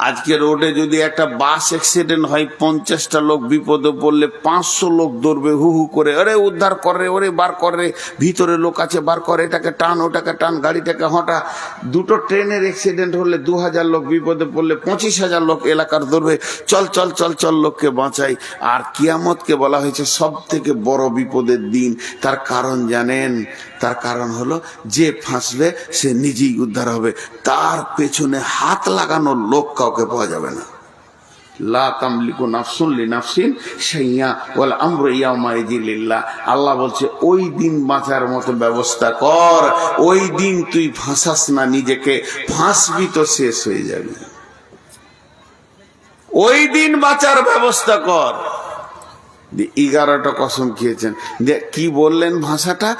আজকে রোডে যদি একটা বাস অ্যাক্সিডেন্ট হয়, 50টা লোক বিপদে পড়লে 500 লোক দৌড়বে হু হু করে, আরে উদ্ধার করে, ওরে বার করে, ভিতরে লোক আছে বার করে, এটাকে টান ওটাকে টান, গাড়িটাকে হটা। 2টো ট্রেনের অ্যাক্সিডেন্ট হলে 2000 লোক বিপদে পড়লে 25,000 লোক এলাকার দৌড়বে, চল চল চল চল লোককে বাঁচাই। আর কিয়ামতকে বলা হয়েছে সব থেকে বড় বিপদের দিন। তার কারণ জানেন? তার কারণ হলো যে ফাঁসবে সে নিজেই উদ্ধার হবে, তার পেছনে হাত লাগানোর লোক কাউকে পাওয়া যাবে না। লা তামলিকু নাফসুন লিনাফসিন শাইআ ওয়াল আমরু ইয়াউমাইযিন লিল্লাহ। আল্লাহ বলছে ওই দিন বাঁচার মতো ব্যবস্থা কর, ওই দিন তুই ফাঁসাস না নিজেকে, ফাঁসবি তো শেষ হয়ে যাবে। ওই দিন বাঁচার ব্যবস্থা কর। 11টা কসম খেয়েছেন। কি বললেন ভাষাটা?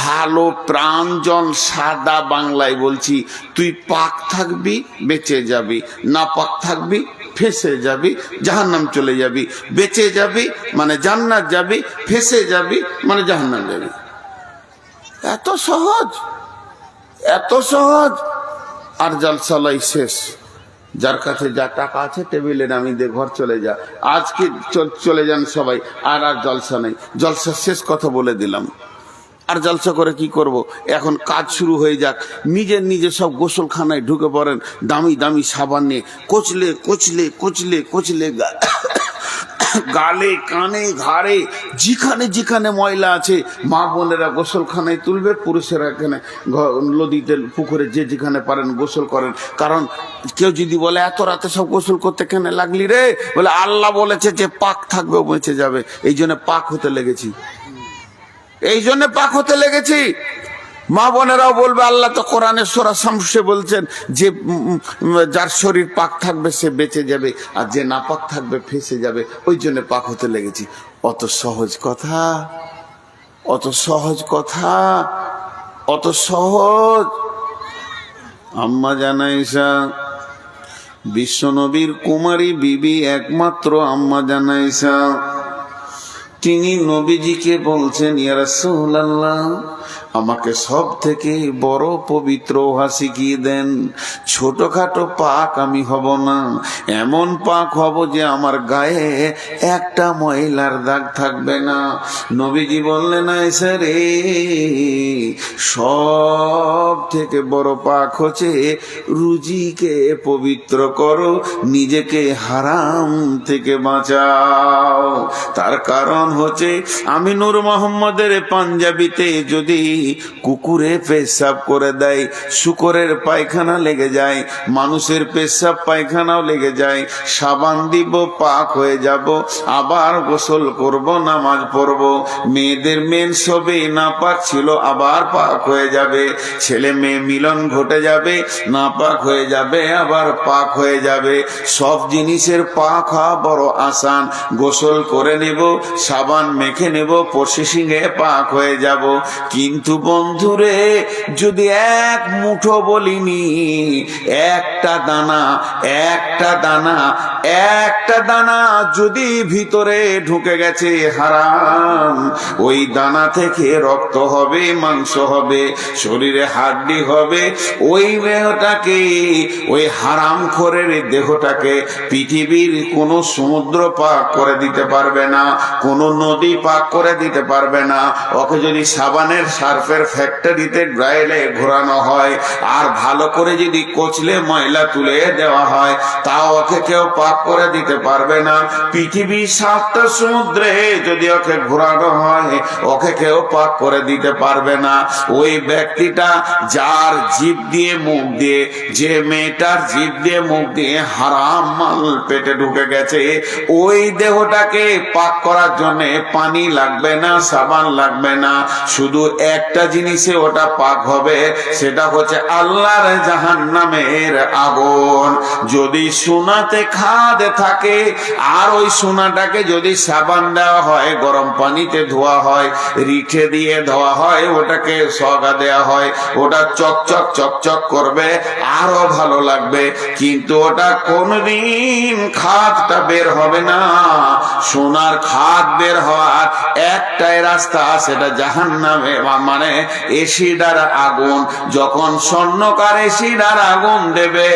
ভালো প্রাঞ্জল সাদা বাংলায় বলছি, তুই পাক থাকবি বেঁচে যাবি, না পাক থাকবি ফেঁসে যাবি, জাহান্নাম চলে যাবি। বেঁচে যাবি মানে জান্নাত যাবি, ফেঁসে যাবি মানে জাহান্নাম যাবি। এত সহজ, এত সহজ। আর জলসালাই শেষ। যার কাছে যা টাকা আছে টেবিলে নামিয়ে দিয়ে ঘর চলে যা, আজকে চলে যান সবাই, আর আর জলসা নেই, জলসা শেষ কথা বলে দিলাম। আর জলসা করে কি করব? এখন কাজ শুরু হয়ে যাক। নিজের নিজে সব গোসলখানায় ঢুকে পড়েন, দামি দামি সাবান নিয়ে কচলে কচলে কচলে কচলে গালে কানে ঘাড়ে যেখানে যেখানে ময়লা আছে মা বোনেরা গোসলখানায় তুলবে, পুরুষেরা এখানে নদীতে পুকুরে যে যেখানে পারেন গোসল করেন। কারণ কেউ যদি বলে এত রাতে সব গোসল করতে কেন লাগলি রে, বলে আল্লাহ বলেছে যে পাক থাকবে বেঁচে যাবে, এই জন্য পাক হতে লেগেছি, এই জন্য পাক হতে লেগেছি। মা বোনেরাও বলবে আল্লাহ তো কোরআনে সূরা শামসে বলছেন যে যার শরীর পাক থাকবে সে বেঁচে যাবে, আর যে না পাক থাকবে ফেঁসে যাবে, ওই জন্য পাক হতে লেগেছি। অত সহজ কথা, অত সহজ কথা, অত সহজ। আম্মা জানাইসা বিশ্বনবীর কুমারী বিবি, একমাত্র আম্মা জানাইসা, তিনি নবীজিকে বলছেন ইয়া রাসূলুল্লাহ, আমাকে সব থেকে বড় পবিত্র ওহা শিখিয়ে দেন। ছোটখাটো পাক আমি হব না, এমন পাক হব যে আমার গায়ে একটা ময়লার দাগ থাকবে না। নবীজি বললেন আয়েশা রে, সব থেকে বড় পাক হচ্ছে রুজিকে পবিত্র করো, নিজেকে হারাম থেকে বাঁচাও। তার কারণ হচ্ছে আমি নূর মোহাম্মদের পাঞ্জাবিতে যদি কুকুরে পেশাব করে দেয়, শুকরের পায়খানা লেগে যায়, মানুষের পেশাব পায়খানাও লেগে যায়, সাবান দিব পাক হয়ে যাব, আবার গোসল করব, নামাজ পড়ব। মেয়েদের মেন্স হবে, নাপাক ছিল আবার পাক হয়ে যাবে, ছেলে মেয়ে মিলন ঘটে যাবে, নাপাক হয়ে যাবে আবার পাক হয়ে যাবে। সব জিনিসের পাক হওয়া বড় আসান। গোসল করে নেব, সাবান মেখে নেব, প্রসেসিংয়ে পাক হয়ে যাব। কিন্তু বন্ধুরে, যদি এক মুঠো বলিনি, একটা দানা যদি ভিতরে ঢুকে গেছে হারাম, ওই দানা থেকে রক্ত হবে, মাংস হবে, শরীরে হাড্ডি হবে, ওই দেহটাকে, ওই হারামখোরের দেহটাকে পৃথিবীর কোন সমুদ্র পাক করে দিতে পারবে না, কোন নদী পাক করে দিতে পারবে না। ওকে যদি সাবানের সার্ফের ফ্যাক্টরিতে ড্রাইলে ঘোরানো হয়, আর ভালো করে যদি কচলে ময়লা তুলে দেওয়া হয়, তাও ওকে কেউ পাক করে দিতে পারবে না। পৃথিবীর 7টা সমুদ্রে যদি ওকে ঘোরানো হয়, ওকে কেউ পাক করে দিতে পারবে না। ওই ব্যক্তিটা যার জিভ দিয়ে মুখ দিয়ে, যে মেয়েটার জিভ দিয়ে মুখ দিয়ে হারাম মাল পেটে ঢুকে গেছে, ওই দেহটাকে পাক করার জন্য পানি লাগবে না, সাবান লাগবে না, শুধু একটা জিনিসে ওটা পাক হবে, সেটা হচ্ছে আল্লাহর জাহান্নামের আগুন। যদি সোনাতে খাদ থাকে, আর ওই সোনাটাকে যদি সাবান দেওয়া হয়, গরম পানিতে ধোয়া হয়, রিঠে দিয়ে ধোয়া হয়, ওটাকে সগা দেওয়া হয়, ওটা চকচক চকচক করবে, আরো ভালো লাগবে। কিন্তু ওটা কোনদিন খাদটা বের হবে না। সোনার খাদ বের হওয়ার একটাই রাস্তা, সেটা জাহান্নামে, মানে এসিডার আগুন। যখন স্বর্ণকার এসিডার আগুন দেবে,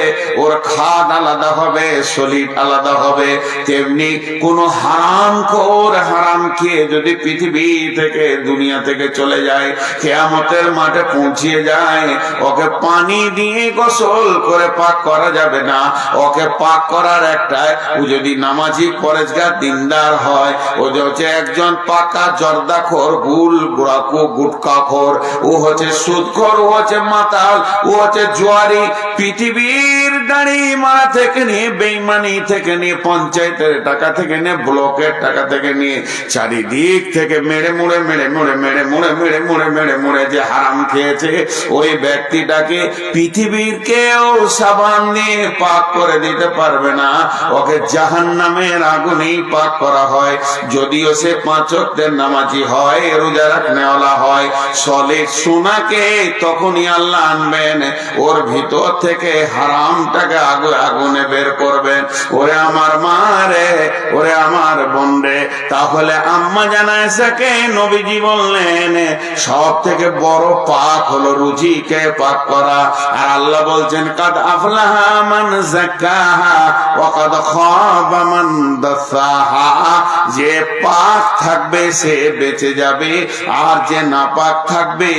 ওর খাদ আলাদা হবে, সলিড আলাদা হবে। তেমনি কোন হারামখোর হারাম খেয়ে যদি পৃথিবী থেকে, দুনিয়া থেকে চলে যায়, কিয়ামতের মাঠে পৌঁছিয়ে যায়, ওকে পানি দিয়ে গোসল করে পাক করা যাবে না। ওকে পাক করার একটাই, ও যদি নামাজি পরেজগার দিনদার হয়, ও হচ্ছে একজন পাকা জর্দাখোর, গুটখাখোর, ও হচ্ছে সুদখোর, ও হচ্ছে মাতাল, ও হচ্ছে জুয়ারি। পৃথিবীর দাড়ি মারা থেকে নিয়ে, বেইমানি থেকে নিয়ে, পঞ্চায়েতের টাকা থেকে নিয়ে, ব্লকের টাকা থেকে নিয়ে, চারিদিক থেকে মেরে মুড়ে যে হারাম খেয়েছে, ওই ব্যক্তিটাকে পৃথিবীর কেউ সাবান দিয়ে পাক করে দিতে পারবে না। ওকে জাহান্নামের আগুনেই পাক করা হয়। যদিও সে 5 ওয়াক্তের নামাজি হয়, রোজা রাখনেওয়ালা হয়, সলিড সোনাকে তখনই আল্লাহ আনবেন, ওর ভিতর থেকে হারামটাকে আগুনে বের করবেন। ওরে আমার মা রে, ওরে আমার বোন রে, তাহলে আম্মা জানায়সাকে নবীজি বললেন সব থেকে বড় পাক হলো রুজিকে পাক করা। আর আল্লাহ বলছেন, কাদ আফলাহা মান যাক্কাহা ওয়া কাদ খাবা মান দাসাহা। যে পাক থাকবে সে বেঁচে যাবে, আর যে নাপাক থাকবে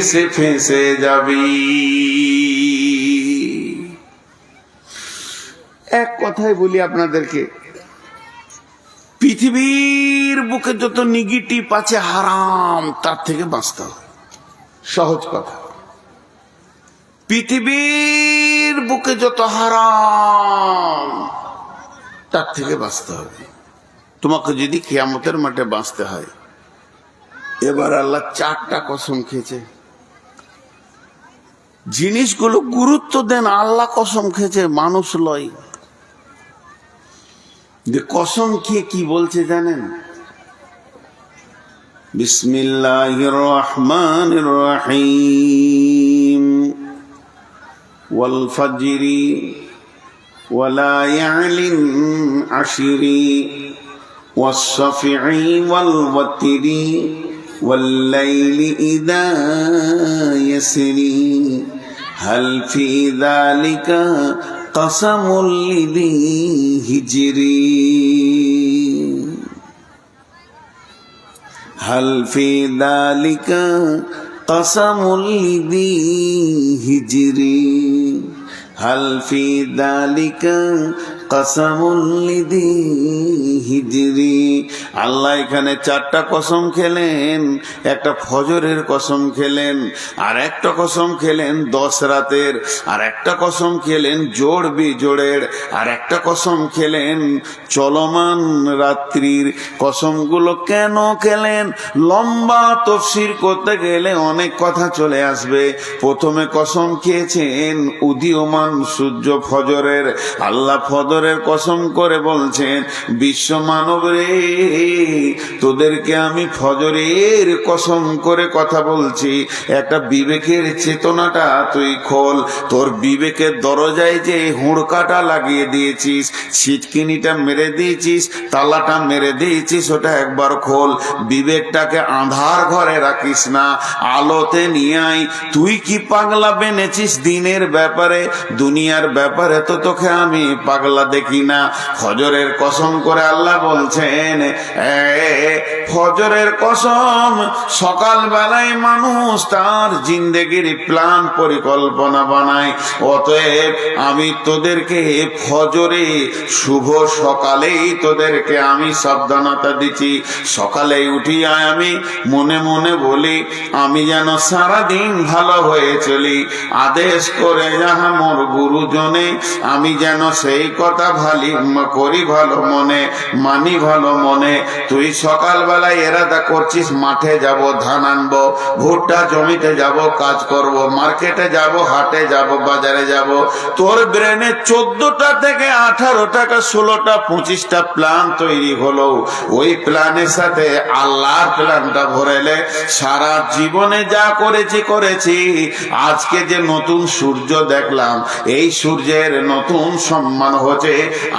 সে ফেঁসে যাবে। এক কথাই বলি আপনাদেরকে, পৃথিবীর বুকে যত নেগেটিভ আছে হারাম, তার থেকে বাঁচতে হবে। সহজ কথা, পৃথিবীর বুকে যত হারাম, তার থেকে বাঁচতে হবে। তোমাকে যদি কিয়ামতের মাঠে বাঁচতে হয়, এবার আল্লাহ 4টা কসম খেয়েছে। জিনিসগুলো গুরুত্ব দেন, আল্লাহ কসম খেয়েছে, মানুষ লয়। যে কসম খেয়ে কি বলছে জানেন? বিসমিল্লাহির রহমানির রহিম। ওয়াল ফাজরি ওয়া লায়ালিন আশরি ওয়াস শাফিঈ ওয়াল ওয়াতরি ওয়াল লাইলি ইযা ইয়াসরি হাল ফি যালিকা কাসামুল লিযি হিজরি হাল ফি যালিকা কাসামুল লিযি হিজরি হাল ফি যালিকা কাসামুল লিযি হিজরি। আল্লাহ এখানে 4টা কসম খেলেন। একটা ফজরের কসম খেলেন, আর একটা কসম খেলেন 10 রাতের, আর একটা কসম খেলেন জোড় বিজোড়ের, আর একটা কসম খেলেন চলমান রাত্রির। কসমগুলো কেন খেলেন? লম্বা তফসির করতে গেলে অনেক কথা চলে আসবে। প্রথমে কসম খেয়েছেন উদীয়মান সূর্য ফজরের। আল্লাহ ফজরের কসম করে বলছেন, বিশ্ব মানব রে, তোদেরকে আমি ফজরের কসম করে কথা বলছি। একটা বিবেকের চেতনাটা তুই খোল। তোর বিবেকের দরজায় যে হুড়কাটা লাগিয়ে দিয়েছিস, ছিটকিনিটা মেরে দিয়েছিস, তালাটা মেরে দিয়েছিস, ওটা একবার খোল। বিবেকটাকে আঁধার ঘরে রাখিস না, আলোতে নিয়ে আয়। তুই কি পাগলা বেনেছিস দিনের ব্যাপারে? দুনিয়ার ব্যাপারে তো তোকে আমি পাগলা দেখি না। ফজরের কসম করে আল্লাহ বলছেন, ফজরের কসম। সকাল বেলায় মানুষ তার জিন্দেগির প্ল্যান পরিকল্পনা বানায়। অতএব আমি তোদেরকে ফজরে শুভ সকালেই তোদেরকে আমি সাবধানতা দিচ্ছি। সকালে উঠিয়া আমি মনে মনে বলি, আমি যেন সারাদিন ভালো হয়ে চলি। আদেশ করে যাহা মোর গুরুজনে, আমি যেন সেই কথা করি ভালো মনে, মানি ভালো মনে। তুই সকালবেলায় এরাদা করছিস মাঠে যাব, ধান আনবো, ভুট্টা জমিতে যাব, কাজ করব, মার্কেটে যাব, হাটে যাব, বাজারে যাব। তোর ব্রেনে 14টা থেকে 18টা, 16টা, 25টা প্ল্যান তৈরি হলো। ওই প্ল্যানের সাথে আল্লাহর প্ল্যানটা ভরেলে সারা জীবনে যা করেছি। আজকে যে নতুন সূর্য দেখলাম, এই সূর্যের নতুন সম্মান হচ্ছে।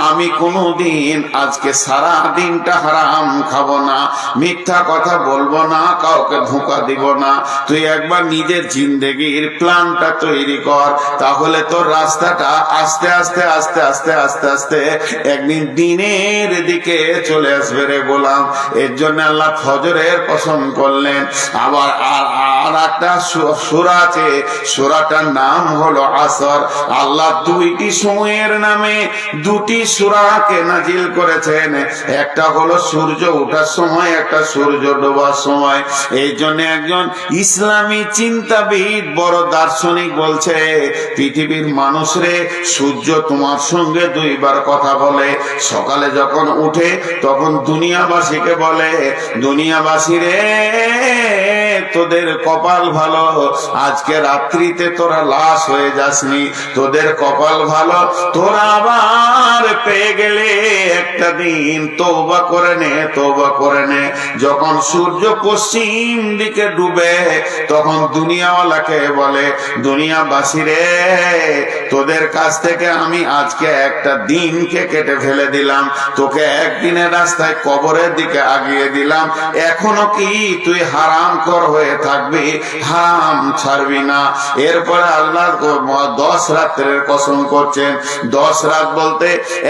আমি কোনোদিন আজকে সারা দিনটা হারাম খাবো না, মিথ্যা কথা বলবো না, কাউকে ধোঁকা দিব না। তুই একবার নিজের জিন্দেগির প্ল্যানটা তৈরি কর, তাহলে তোর রাস্তাটা আস্তে আস্তে আস্তে আস্তে আস্তে আস্তে একদিন দিনের দিকে চলে আসবে রে গোলাম। এর জন্য আল্লাহ ফজরের কসম করলেন। আবার আর একটা সূরা আছে, সূরাটার নাম হলো আসর। আল্লাহ 2টি সময়ের নামে 2টি সূরাকে নাজিল করেছেন। একটা হলো সূর্য ওঠার সময়, একটা সূর্য ডোবার সময়। এই জন্য একজন ইসলামী চিন্তাবিদ, বড় দার্শনিক বলছে, পৃথিবীর মানুষরে, সূর্য তোমার সঙ্গে 2বার কথা বলে। সকালে যখন উঠে তখন দুনিয়াবাসীকে বলে, দুনিয়াবাসী রে, তোদের কপাল ভালো, আজকে রাত্রিতে তোরা লাশ হয়ে যাসনি। তোদের কপাল ভালো, তোরা আবার পেয়ে গেলে একটা দিন। তওবা করে নে, তওবা করে নে। যখন সূর্য পশ্চিম দিকে ডুবে তখন দুনিয়াওয়ালাকে বলে, দুনিয়াবাসী রে, তোদের কাছ থেকে আমি আজকে একটা দিনকে কেটে ফেলে দিলাম, তোকে একদিনের রাস্তায় কবরের দিকে আগিয়ে দিলাম। এখনো কি তুই হারাম কর হয়ে থাকবি? হারাম ছাড়বি না। এরপরে আল্লাহ 10 রাতের কসম করছেন। 10 রাত বলতে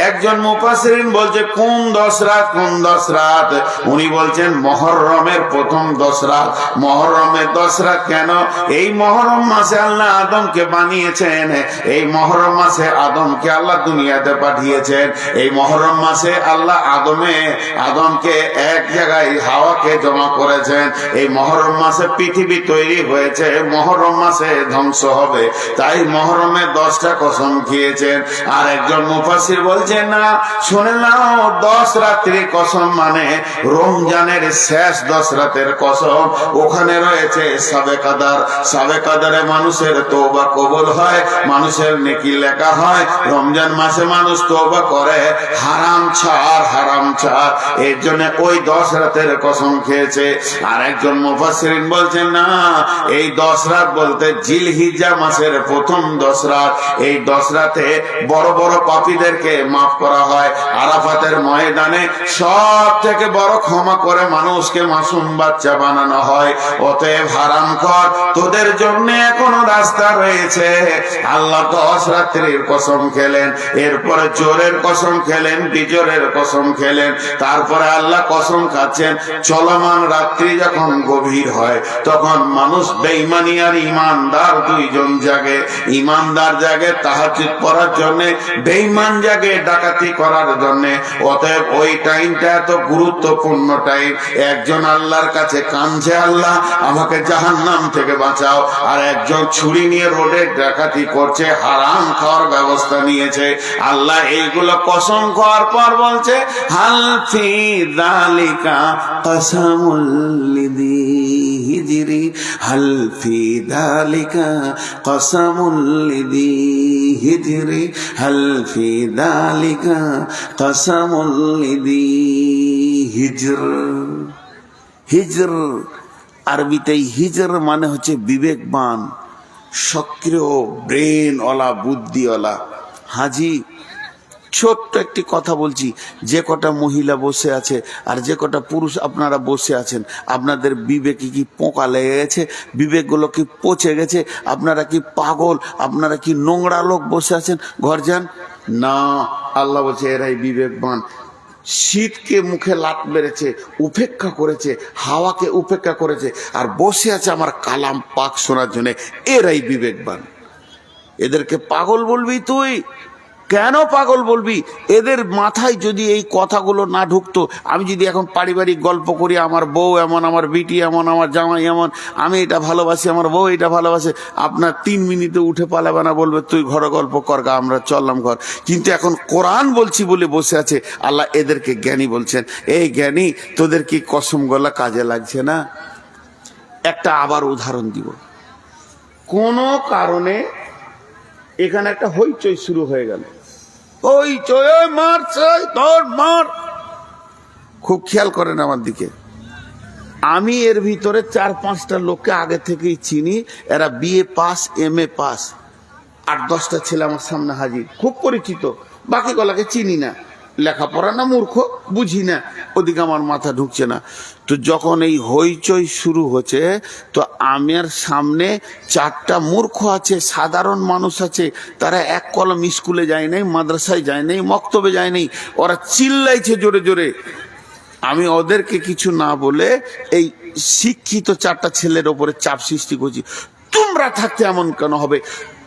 একজন মুফাসসিরিন বলছে, কোন 10 রাত, কোন 10 রাত? উনি বলছেন মুহররমের প্রথম 10 রাত। মুহররমের 10 রাত কেন? এই মুহররম মাসে আল্লাহ আদমকে বানিয়েছেন। এই মুহররম মাসে আদমকে আল্লাহ দুনিয়াতে পাঠিয়েছেন। এই মুহররম মাসে আল্লাহ আদমকে এক জায়গায় হাওয়াকে জমা করেছেন। এই মুহররম মাসে পৃথিবী তৈরি হয়েছে, মুহররম মাসে ধ্বংস হবে। তাই মুহররমে 10টা কসম খেয়েছেন। আর একজন মুফাসসির বলছেন, না, শুনে নাও, 10 রাত্রির কসম মানে রমজানের শেষ 10 রাতের কসম। ওখানে রয়েছে শাবে কদর। শাবে কদরে মানুষের তওবা কবুল হয়, মানুষের নেকি লেখা হয়। রমজান মাসে মানুষ তওবা করে, হারাম ছাড়, হারাম ছাড়। এর জন্য ওই 10 রাতের কসম খেয়েছে। আর একজন মুফাসসিরিন বলছেন, না, এই 10 রাত বলতে জিলহিজ্জা মাসের প্রথম 10 রাত। এই 10 রাতে বড় বড় পাপীদেরকে মাফ করা হয়। আরাফাতের ময়দানে সব থেকে বড় ক্ষমা করে মানুষকে মাসুম বাচ্চা বানানো হয়। অতএব হারাম কর, তোদের জন্য এখনো রাস্তা রয়েছে। আল্লাহ 10 রাত্রির কসম খেলেন, এরপরে জোরের কসম খেলেন, বিজোরের কসম খেলেন। তারপরে আল্লাহ কসম খাচ্ছেন, চলমান রাত্রি যখন গভীর হয় তখন মানুষ বেঈমানি আর ইমানদার 2জন জাগে। ইমানদার জাগে তাহাজ্জুদ পড়ার জন্য, বেঈমান টেনশন জাগে ডাকাতি করার জন্য। অতএব ওই টাইমটা এত গুরুত্বপূর্ণ টাইম। একজন আল্লাহর কাছে কাঁদছে, আল্লাহ আমাকে জাহান্নাম থেকে বাঁচাও, আর একজন ছুরি নিয়ে রোডে ডাকাতি করছে, হারাম খাওয়ার ব্যবস্থা নিয়েছে। আল্লাহ এইগুলো কসম খাওয়ার পর বলছে, হাল ফি যালিকা কসমুল লিযি হিজরি, হাল ফি যালিকা কসমুল লিযি হিজরি, হাল ফি যালিকা কসমুল লিযি হিজর। হিজর আরবিতে হিজর মানে হচ্ছে বিবেকবান, সক্রিয়, ব্রেনওয়ালা, বুদ্ধিওয়ালা। হাজি, ছোট্ট একটি কথা বলছি, যে কটা মহিলা বসে আছে আর যে কটা পুরুষ আপনারা বসে আছেন, আপনাদের বিবেকে কি পোকা লেগে গেছে? বিবেকগুলো কি পচে গেছে? আপনারা কি পাগল? আপনারা কি নোংরা লোক বসে আছেন? ঘর যান না। আল্লাহ বলছে এরাই বিবেকবান। শীতকে মুখে লাত মেরেছে, উপেক্ষা করেছে, হাওয়াকে উপেক্ষা করেছে, আর বসে আছে আমার কালাম পাক শোনার জন্য। এরাই বিবেকবান। এদেরকে পাগল বলবি তুই? কেন পাগল বলবি? এদের মাথায় যদি এই কথাগুলো না ঢুকতো, আমি যদি এখন পারিবারিক গল্প করি, আমার বউ এমন, আমার বিটি এমন, আমার জামাই এমন, আমি এটা ভালোবাসি, আমার বউ এটা ভালোবাসে, আপনার 3 মিনিটে উঠে পালাবে না, বলবে তুই ঘরে গল্প কর গা, আমরা চললাম ঘর। কিন্তু এখন কোরআন বলছি বলে বসে আছে। আল্লাহ এদেরকে জ্ঞানী বলছেন, এই জ্ঞানী, তোদের কি কসম গলা কাজে লাগছে না? একটা আবার উদাহরণ দিব। কোনো কারণে এখানে একটা হইচই শুরু হয়ে গেল, হইচই, মারছে, তোর মার। খুব খেয়াল করেন আমার দিকে। আমি এর ভিতরে 4-5টা লোককে আগে থেকেই চিনি। এরা বিএ পাস, MA পাস। 8-10টা ছেলে আমার সামনে হাজির, খুব পরিচিত। বাকি গলাকে চিনি না, লেখাপড়া না, মূর্খ, বুঝি না, ওদিকে আমার মাথা ঢুকছে না। তো যখন এই হইচই শুরু হচ্ছে, তো আমার সামনে 4টা মূর্খ আছে, সাধারণ মানুষ আছে। তারা এক কলম স্কুলে যায় নাই, মাদ্রাসায় যায় নাই, মক্তবে যায় নাই। ওরা চিল্লাইছে জোরে জোরে। আমি ওদেরকে কিছু না বলে এই শিক্ষিত 4টা ছেলের ওপরে চাপ সৃষ্টি করছি। তোমরা থাকতে এমন কেন হবে?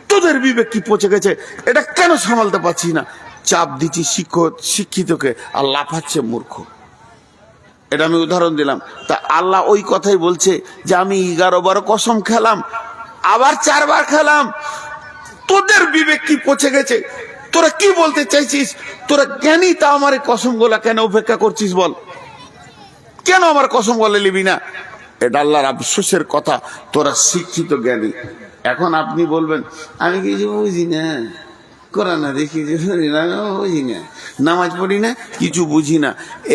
তোদের বিবেক কি পচে গেছে? এটা কেন সামালতে পারছি না? চাপ দিচ্ছি শিক্ষিতকে, আর লাফাচ্ছে মূর্খ। এটা আমি উদাহরণ দিলাম। তা আল্লাহ ওই কথাই বলছে যে আমি 11 কসম খেলাম, আবার 4বার খেলাম। তোদের বিবেক কি পচে গেছে? তোরা কি বলতে চাইছিস? তোরা জ্ঞানী, তা আমার এই কসম গোলা কেন উপেক্ষা করছিস? বল, কেন আমার কসম বলে নিবি না? এটা আল্লাহর আফসোসের কথা। তোরা শিক্ষিত, জ্ঞানী। এখন আপনি বলবেন আমি কিছু বুঝি না, কোরআন হাদিস কিছু বুঝি না, বুঝি না, নামাজ পড়ি না, কিছু বুঝি না।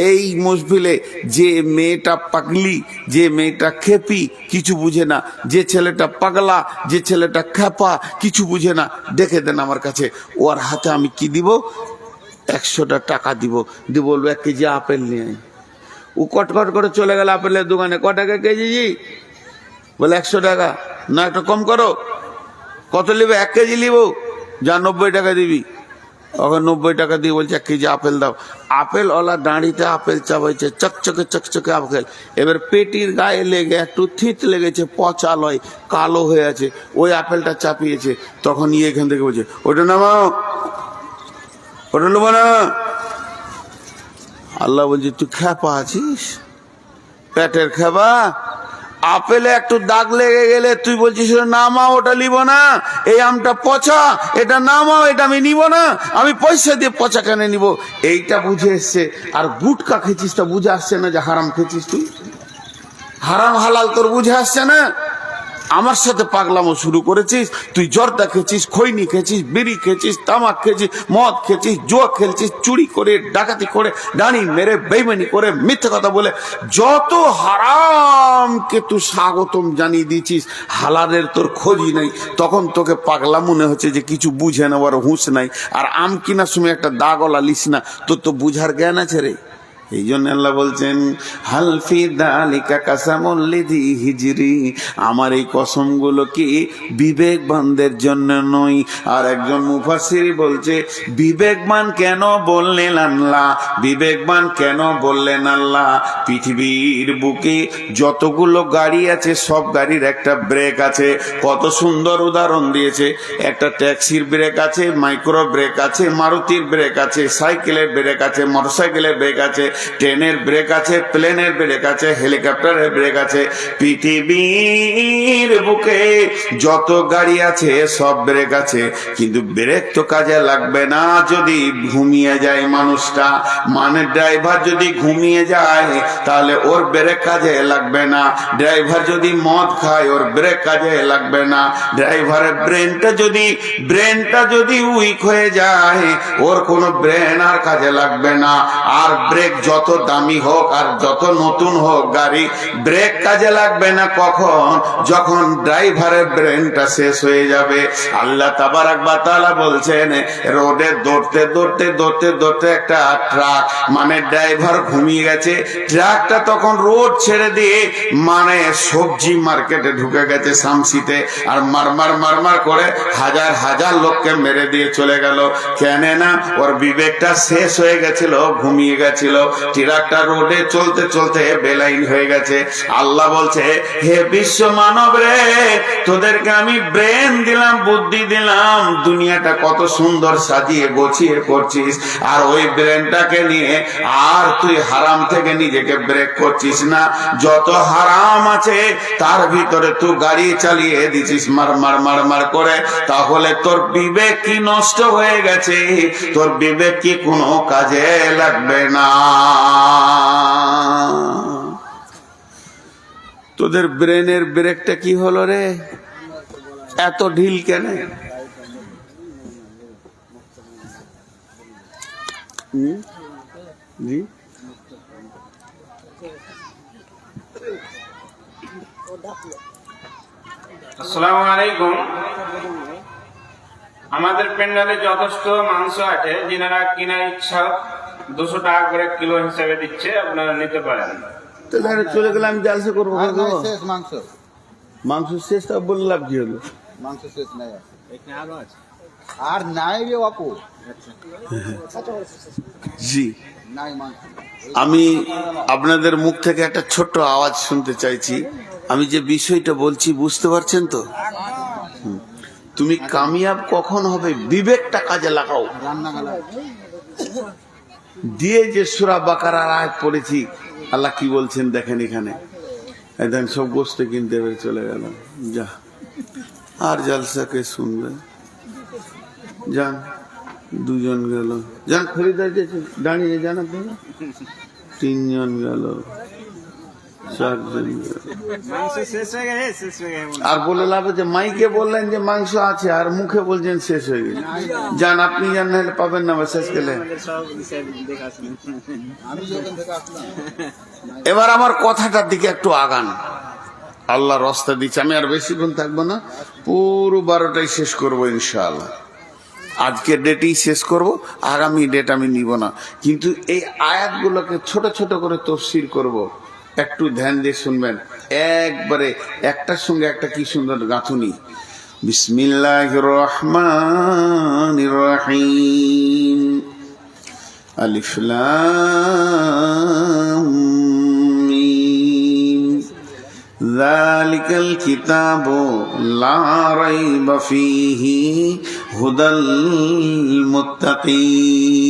এই মসজিদে যে মেয়েটা পাগলি, যে মেয়েটা খেপি, কিছু বুঝে না। যে ছেলেটা পাগলা, যে ছেলেটা খেপা, কিছু বুঝে না, ডেকে দেন আমার কাছে। ওর হাতে আমি কি দিব? 100টা টাকা দিব। দিয়ে বলবো 1 কেজি আপেল নিয়ে আয়। ও কটকট করে চলে গেল আপেলের দোকানে। ক টাকা কেজি? বলে 100 টাকা। না, একটু কম করো। কত নিবে? 1 কেজি নিব। যা 90 টাকা দিবি। ওকে 90 টাকা দিয়ে বলছে 1 কেজি আপেল দাও। আপেল ওলা দাঁড়িতে আপেল চাবাইছে, চকচকে চকচকে আপেল। এবার পেটির গায়ে লেগে একটু থিত লেগেছে, পচা লয়, কালো হয়ে আছে। ওই আপেলটা চাপিয়েছে। তখন এখান থেকে বলছে ওটা নামাও, ওটা নেবো না। আল্লাহ বলছে তুই খেপা আছিস, পেটের খেপা। আপেলে একটু দাগ লেগে গেলে তুই বলছিস নামাও, ওটা নিব না, এই আমটা পচা, এটা নামাও, এটা আমি নিব না, আমি পয়সা দিয়ে পচা কেন নিব? এইটা বুঝে এসছে। আর গুটকা খেয়েছিস, তা বুঝে আসছে না যে হারাম খেয়েছিস তুই? হারাম হালাল তোর বুঝে আসছে না? আমার সাথে পাগলামো শুরু করেছিস। তুই জর্দা খেয়েছিস, খৈনি খেয়েছিস, বিড়ি খেয়েছিস, তামাক খেয়েছিস, মদ খেয়েছিস, জুয়া খেলছিস, চুরি করে, ডাকাতি করে, ডানি মেরে, বেইমানি করে, মিথ্যে কথা বলে, যত হারামকে তুই স্বাগতম জানিয়ে দিয়েছিস, হালালের তোর খোঁজই নাই। তখন তোকে পাগলা মনে হচ্ছে যে কিছু বুঝে নেওয়ার হুঁশ নাই। আর আম কিনার সময় একটা দাগলা লিস না, তোর তো বুঝার জ্ঞান আছে রে। এই জন্য আল্লাহ বলছেন হালফি দালিকা কাসামুল লিযি হিজরি, আমার এই কসমগুলো কি বিবেকবানদের জন্য নয়? আর একজন মুফাসসির বলছে বিবেকবান কেন বললেন আল্লাহ, বিবেকবান কেন বললেন আল্লাহ? পৃথিবীর বুকে যতগুলো গাড়ি আছে সব গাড়ির একটা ব্রেক আছে। কত সুন্দর উদাহরণ দিয়েছে। একটা ট্যাক্সির ব্রেক আছে, মাইক্রো ব্রেক আছে, মারুতির ব্রেক আছে, সাইকেলের ব্রেক আছে, মোটরসাইকেলের ব্রেক আছে, ট্রেনের ব্রেক আছে, প্লেনের ব্রেক আছে, হেলিকপ্টারের ব্রেক আছে। পৃথিবীর বুকে যত গাড়ি আছে সব ব্রেক আছে, কিন্তু ব্রেক তো কাজে লাগবে না যদি ঘুমিয়ে যায় মানুষটা। মানে ড্রাইভার যদি ঘুমিয়ে যায় তাহলে ওর ব্রেক কাজে লাগবে না। ড্রাইভার যদি মদ খায় ওর ব্রেক কাজে লাগবে না। ড্রাইভারের ব্রেনটা যদি উইক হয়ে যায় ওর কোনো ব্রেন আর কাজে লাগবে না। আর ব্রেক যত দামি হোক আর যত নতুন হোক গাড়ি, ব্রেক কাজে লাগবে না কখন? যখন ড্রাইভারের ব্রেনটা শেষ হয়ে যাবে। আল্লাহ তাবারাক ওয়া তাআলা বলছেন রোডে দৌড়তে একটা ট্রাক, মানে ড্রাইভার ঘুমিয়ে গেছে, ট্রাকটা তখন রোড ছেড়ে দিয়ে মানে সবজি মার্কেটে ঢুকে গেছে শামসিতে, আর মারমার করে হাজার লোককে মেরে দিয়ে চলে গেল। কেন না? ওর বিবেকটা শেষ হয়ে গেছিল, ঘুমিয়ে গেছিল। ট্রাকটা রোডে চলতে বেলাইন হয়ে গেছে। আল্লাহ বলছে হে বিশ্ব মানব রে, তোদেরকে আমি ব্রেন দিলাম, বুদ্ধি দিলাম, দুনিয়াটা কত সুন্দর সাজিয়ে গোছিয়ে করছিস, আর ওই ব্রেনটাকে নিয়ে আর তুই হারাম থেকে নিজেকে ব্রেক করছিস না। যত হারাম আছে তার ভিতরে তুই গাড়ি চালিয়ে দিছিস মার করে। তাহলে তোর বিবেক কি নষ্ট হয়ে গেছে? তোর বিবেক কি কোনো কাজে লাগবে না? তোদের ব্রেনের ব্রেকটা কি হলো রে? এত ঢিল কেন? জি আসসালামু আলাইকুম। আমাদের প্যান্ডেলে যথেষ্ট মাংস আছে, যিনারা কিনার ইচ্ছা 200 টাকা করে কিলো হিসাবে দিচ্ছে, আপনারা নিতে পারেন। তাহলে চলে গেলে আমি জালসা করবো। শেষ মাংস শেষ, তা বললে লাভ কি হলো? মাংস শেষ নাই, আর নাই রে বাপু। জি, নাই মাংস। আমি আপনাদের মুখ থেকে একটা ছোট্ট আওয়াজ শুনতে চাইছি। আমি যে বিষয়টা বলছি বুঝতে পারছেন তো? তুমি কামিয়াব কখন হবে? বিবেকটা কাজে লাগাও। দিয়ে যে সূরা বাকারার আয়াত পড়েছি, আল্লাহ কি বলছেন দেখেন এখানে। একদম সব গোস্ত কিনতে বের চলে গেল। যা, আর জালসাকে শুনবে? যান, দুজন গেল। যান, খরিদার যে দাঁড়িয়ে যান আপনারা। 3 জন গেল, 4 জন গেল। আর বলে লাভ হচ্ছে মাইকে বললেন যে মাংস আছে, আর মুখে বলছেন শেষ হয়ে গেছে। যান, আপনি যান, নাহলে পাবেন না শেষ গেলে। এবার আমার কথাটার দিকে একটু আগান। আল্লাহ রাস্তা দিচ্ছে। আমি আর বেশিক্ষণ থাকবো না, পুরো 12টায় শেষ করবো ইনশাআল্লাহ। আজকের ডেটেই শেষ করব, আগামী ডেট আমি নিব না। কিন্তু এই আয়াতগুলোকে ছোট ছোট করে তাফসীর করব, একটু ধ্যান দিয়ে শুনবেন। একবারে একটার সঙ্গে একটা কি সুন্দর গাঁথুনি। বিসমিল্লাহির রহমানির রহিম। আলিফ লাম মিম। যালিকাল কিতাবু লা রাইবা ফীহি হুদাল মুত্তাকিন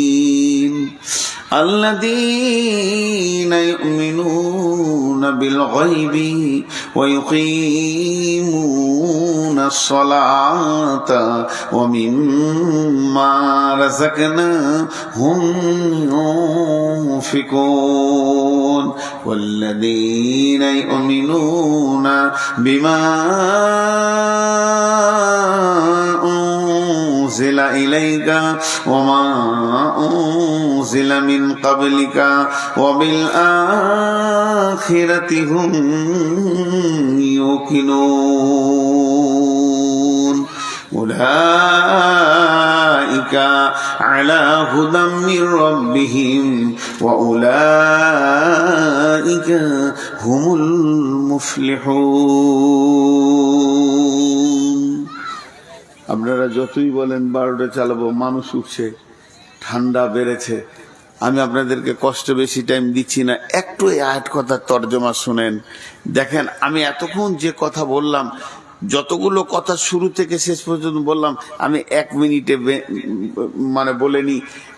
আল্লাযীনা ইউমিনুনা বিল গায়বি ওয়া ইউকিমুনাস সালাতা ওয়া মিম্মা রাযাকনাহুম ينفقون والذين يؤمنون بما أنزل إليك وما أنزل من قبلك وبالآخرة هم يوقنون أولئك উলাইকা আলা হুদাম মির রাব্বিহিম ওয়া উলাইকা হুমুল মুফলিহুন। আপনারা যতই বলেন 12টা চালাবো, মানুষ উঠছে, ঠান্ডা বেড়েছে, আমি আপনাদেরকে কষ্ট বেশি টাইম দিচ্ছি না। একটু এই আয়াত কথার তর্জমা শুনেন। দেখেন, আমি এতক্ষণ যে কথা বললাম, যতগুলো কথা শুরু থেকে শেষ পর্যন্ত বললাম, আমি 1 মিনিটে মানে বলেনি।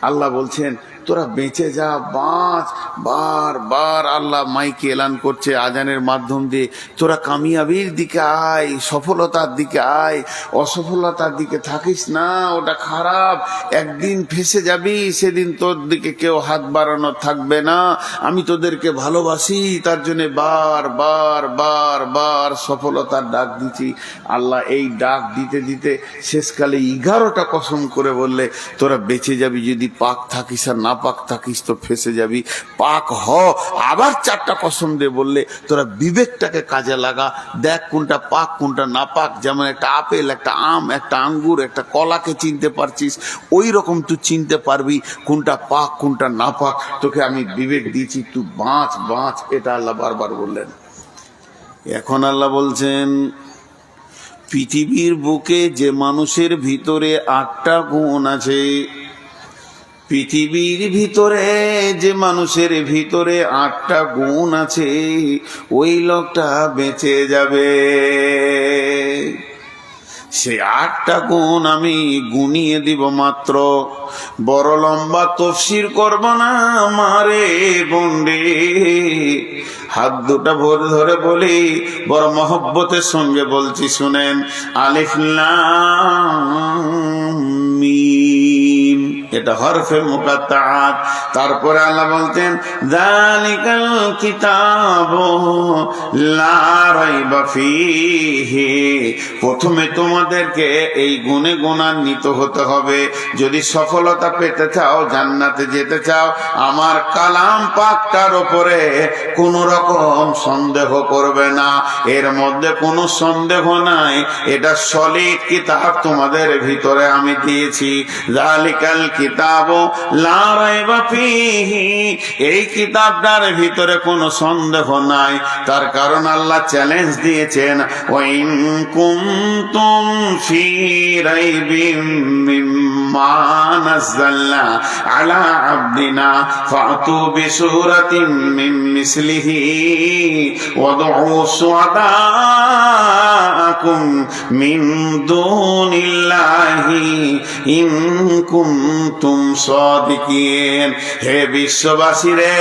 আল্লাহ বলছেন তোরা বেঁচে যা, বাঁচ। বারবার আল্লাহ মাইকে এলান করছে আজানের মাধ্যম দিয়ে, তোরা কামিয়াবির দিকে আয়, সফলতার দিকে আয়, অসফলতার দিকে থাকিস না, ওটা খারাপ। একদিন ফেসে যাবি, সেদিন তোর দিকে কেউ হাত বাড়ানো থাকবে না। আমি তোদেরকে ভালোবাসি, তার জন্য বার বার বার বার সফলতার ডাক দিচ্ছি। আল্লাহ এই ডাক দিতে দিতে শেষকালে 11টা কসম করে বললে তোরা বেঁচে যাবি। যদি পাক থাকিস আর না পাক থাকিস তো ফেসে যাবি, পাক হ। আবার 4টা কসম দিয়ে বললে তোরা বিবেকটাকে কাজে লাগা, দেখ কোনটা পাক কোনটা না পাক। যেমন একটা আপেল, একটা আম, একটা আঙ্গুর, একটা কলাকে চিনতে পারছিস, ওই রকম তুই চিনতে পারবি কোনটা পাক কোনটা না পাক। তোকে আমি বিবেক দিয়েছি, তুই বাঁচ বাঁচ। এটা আল্লাহ বারবার বললেন। এখন আল্লাহ বলছেন পৃথিবীর বুকে যে মানুষের ভিতরে 8টা গুণ আছে, পৃথিবীর ভিতরে যে মানুষের ভিতরে 8টা গুণ আছে, ওই লোকটা বেঁচে যাবে। সে 8টা গুণ আমি গুনিয়ে দিব মাত্র। বড় লম্বা তফসির করব না মারে বন্ডে, হাত দুটা ভরে ধরে বলি, বড় মহব্বতের সঙ্গে বলছি শুনেন। আলিফ লাম মিম, এটা হরফে মুকাত্তাআত। তারপরে আল্লাহ বলতেন যালিকাল কিতাবু লা রাইবা ফীহি। প্রথমে তোমাদেরকে এই গুণে গুণান্বিত হতে হবে। যদি সফলতা পেতে চাও, জান্নাতে যেতে চাও, আমার কালাম পাকটার উপরে কোন রকম সন্দেহ করবে না। এর মধ্যে কোনো সন্দেহ নাই, এটা সলিড কিতাব তোমাদের ভিতরে আমি দিয়েছি। যালিকাল কিতাবু লা রাইবা ফীহি, এই কিতাবটার ভিতরে কোনো সন্দেহ নাই। তার কারণ আল্লাহ চ্যালেঞ্জ দিয়েছেন, ওয়া ইন কুনতুম ফী রাইবিম মিম্মা নাযালনা আলা আবদিনা ফাতু বিসূরাতিন মিন মিসলিহি ওয়াদউ শুহাদাআকুম মিন দুনিল্লাহি ইন কুনতুম সাদিকিন। হে বিশ্ববাসী রে,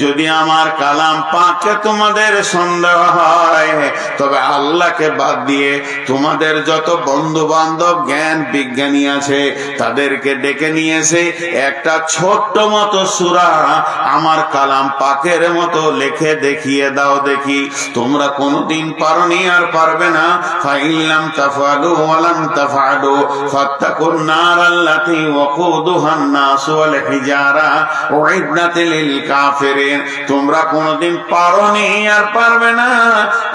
যদি আমার কালাম পাকে তোমাদের সন্দেহ হয়, তবে আল্লাহকে বাদ দিয়ে তোমাদের যত বন্ধু বান্ধব জ্ঞান বিজ্ঞানী আছে তাদেরকে ডেকে নিয়েছে একটা ছোট্ট মতো সূরা আমার কালাম পাকের মতো লিখে দেখিয়ে দাও দেখি। তোমরা কোনদিন পারোনি আর পারবে না। ফাইল্লাম তাফআলু ওয়া লাম তাফআলু ফাত্তাকুন নার আল্লাতী ওয়াকুদুহান নাস ওয়াল হিজারা উইদ্দাত লিল কাফিরিন। তোমরা কোনদিন পারোনি আর পারবে না,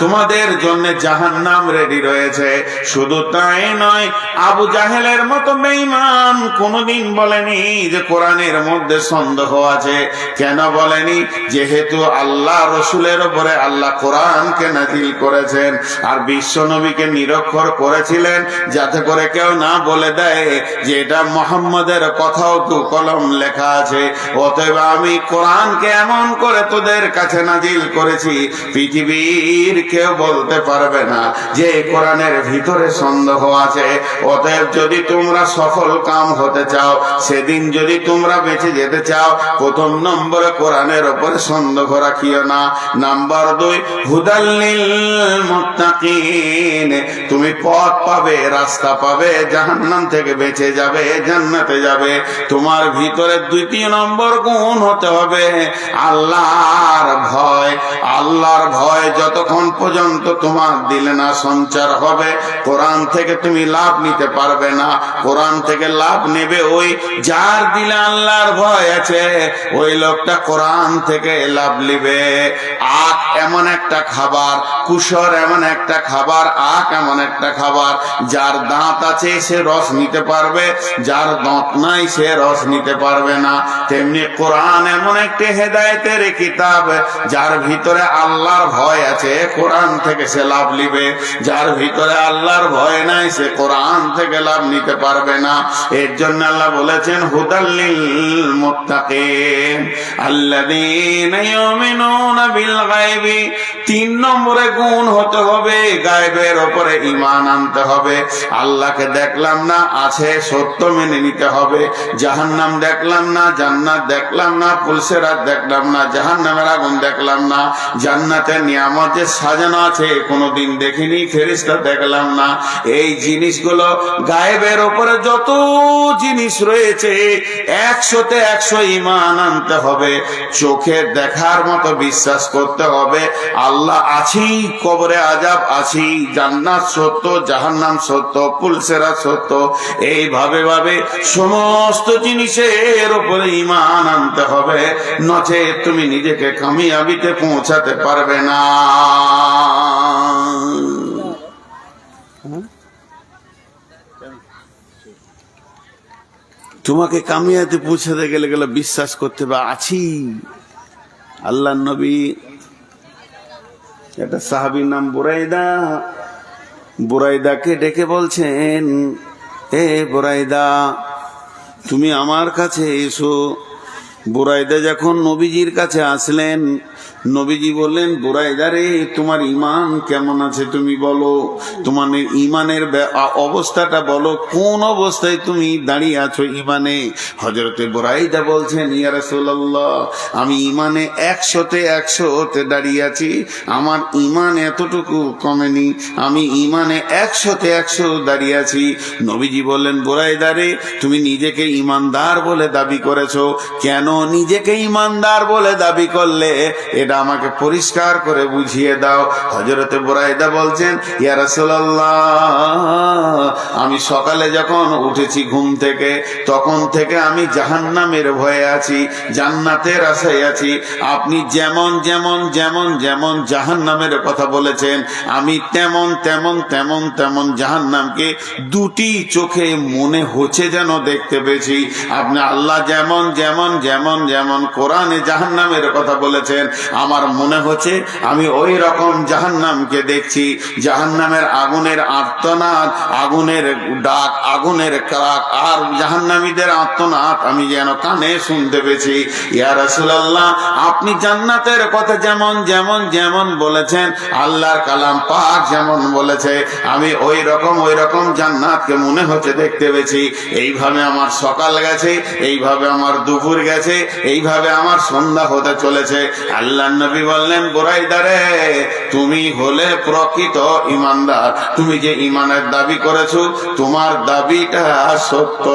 তোমাদের জন্য জাহান্নাম রেডি রয়েছে। শুধু তাই নয়, আবু জাহেলের মতো বেঈমান কোনদিন বলেনি যে কোরআনের মধ্যে সন্দেহ আছে। কেন বলেনি? যেহেতু আল্লাহ রসুলের উপরে আল্লাহ কোরআনকে নাযিল করেছেন আর বিশ্ব নবীকে নিরক্ষর করেছিলেন, যাতে করে কেউ না বলে দেয় যে এটা মুহাম্মাদের কথাও তো কলম লেখা আছে। অতএব আমি কোরআনকে এমন করে তোদের কাছে নাযিল করেছি, পৃথিবীর কেউ বলতে পারবে না যে কোরআনের ভিতরে সন্দেহ আছে। অতএব যদি তোমরা সফল কাম হতে চাও, সেদিন যদি তোমরা বেঁচে যেতে চাও, প্রথম নম্বরে কোরআনের উপরে সন্দেহ রাখিও না। নাম্বার 2, হুদাল লিল মুত্তাকিন, তুমি পথ পাবে, রাস্তা পাবে, জাহান্নাম থেকে বেঁচে যাবে, জান্নাতে যাবে। তোমার ভিতরে 2য় নম্বর গুণ হতে হবে আল্লাহর ভয়। আল্লাহর ভয় যতক্ষণ পর্যন্ত তোমার দিলে না সঞ্চার হবে, কোরআন থেকে তুমি লাভ নিতে পারবে না। কোরআন থেকে লাভ নেবে ওই যার দিলে আল্লাহর ভয় আছে, ওই লোকটা কোরআন থেকে লাভ নিবে। আখ এমন একটা খাবার, কুসর এমন একটা খাবার, আখ এমন একটা খাবার, যার দাঁত আছে সে রস নিতে পারবে, যার দাঁত নাই সে রস নিতে পারবে না। তেমনি কোরআন এমন একটি হেদায়েতের কিতাব, যার ভিতরে আল্লাহর ভয় আছে কোরআন থেকে সে লাভ নিবে, যার ভিতরে আল্লাহর ভয় নাই সে কোরআন থেকে লাভ নিতে পারবে না। এর জন্য আল্লাহ বলেছেন হুদাল্লিল মুত্তাকিন আল্লাযীনা ইউমিনুনা বিল গায়বি। 3 নম্বরে গুণ হতে হবে, গায়বের উপরে ঈমান আনতে হবে। আল্লাহকে দেখলাম না, আছে, সত্য মেনে নিতে হবে। জাহান্নাম দেখলাম না, জান্নাত দেখলাম না, পুলসেরাত দেখলাম না, জাহান্নামের আগুন দেখলাম না, জান্নাতের নিয়ামত যে সাজানো আছে কোনোদিন দেখিনি, ফেরেশতা দেখলাম না। এই জিনিসগুলো গায়েবের উপরে যত জিনিস রয়েছে 100তে 100 ঈমান আনতে হবে। চোখে দেখার মতো বিশ্বাস করতে হবে আল্লাহ আছি, কবরে আযাব আছি, জান্নাত সত্য, জাহান্নাম সত্য, পুলসেরাত সত্য। এইভাবে ভাবে সমস্ত জিনিসের উপরে ঈমান আনতে হবে, নচেত তুমি নিজেকে কামিয়াবিতে পৌঁছাতে পারবে না। তোমাকে কামিয়াতে পৌঁছাতে গেলে বিশ্বাস করতে হবে আছি। আল্লাহ নবী, একটা সাহাবীর নাম বুরাইদা, বুরাইদাকে ডেকে বলছেন, হে বুরাইদা তুমি আমার কাছে এসো। বুরাইদা যখন নবীজির কাছে আসলেন, নবীজি বললেন, বুরাইদা রে তোমার ঈমান কেমন আছে তুমি বলো, তোমার ঈমানের অবস্থাটা বলো, কোন অবস্থায় তুমি দাঁড়িয়ে আছো ঈমানে। হযরতে বুরাইদা বলছেন, ইয়া রাসূলুল্লাহ আমি ঈমানে 100তে 100 দাঁড়িয়ে আছি, আমার ঈমান এতটুকু কমেনি, আমি ঈমানে 100তে 100 দাঁড়িয়ে আছি। নবীজি বললেন, বুরাইদা রে তুমি নিজেকে ঈমানদার বলে দাবি করেছো, কেন নিজেকে ঈমানদার বলে দাবি করলে এটা আমাকে পরিষ্কার করে বুঝিয়ে দাও। হযরতে বুরাইদা বলছেন, ইয়া রাসূলুল্লাহ আমি সকালে যখন উঠেছি ঘুম থেকে, তখন থেকে আমি জাহান্নামের ভয়ে আছি, জান্নাতের আশায় আছি। আপনি যেমন যেমন যেমন যেমন জাহান্নামের কথা বলেছেন, আমি তেমন তেমন তেমন তেমন জাহান্নামকে 2টি চোখে মনে হচ্ছে যেন দেখতে পেয়েছি। আপনি আল্লাহ যেমন যেমন যেমন যেমন কোরআনে জাহান্নামের কথা বলেছেন, আমার মনে হচ্ছে আমি ওই রকম জাহান্নামকে দেখছি। জাহান্নামের আগুনের আর্তনাদ, আগুনের ডাক, আগুনের কাক আর জাহান্নামীদের আর্তনাদ আমি যেন কানে শুনতে পেয়েছি। ইয়া রাসূলুল্লাহ আপনি জান্নাতের কথা যেমন যেমন যেমন বলেছেন, আল্লাহর কালাম পাক যেমন বলেছে, আমি ওই রকম জান্নাতকে মনে হচ্ছে দেখতে পেয়েছি। এইভাবে আমার সকাল গেছে, এইভাবে আমার দুপুর গেছে, এইভাবে আমার সন্ধ্যা হতে চলেছে। আল্লাহর নবী বললেন, বুরাইদা রে তুমি হলে প্রকৃত ঈমানদার, তুমি যে ঈমানের দাবি করেছো তোমার দাবিটা সত্য।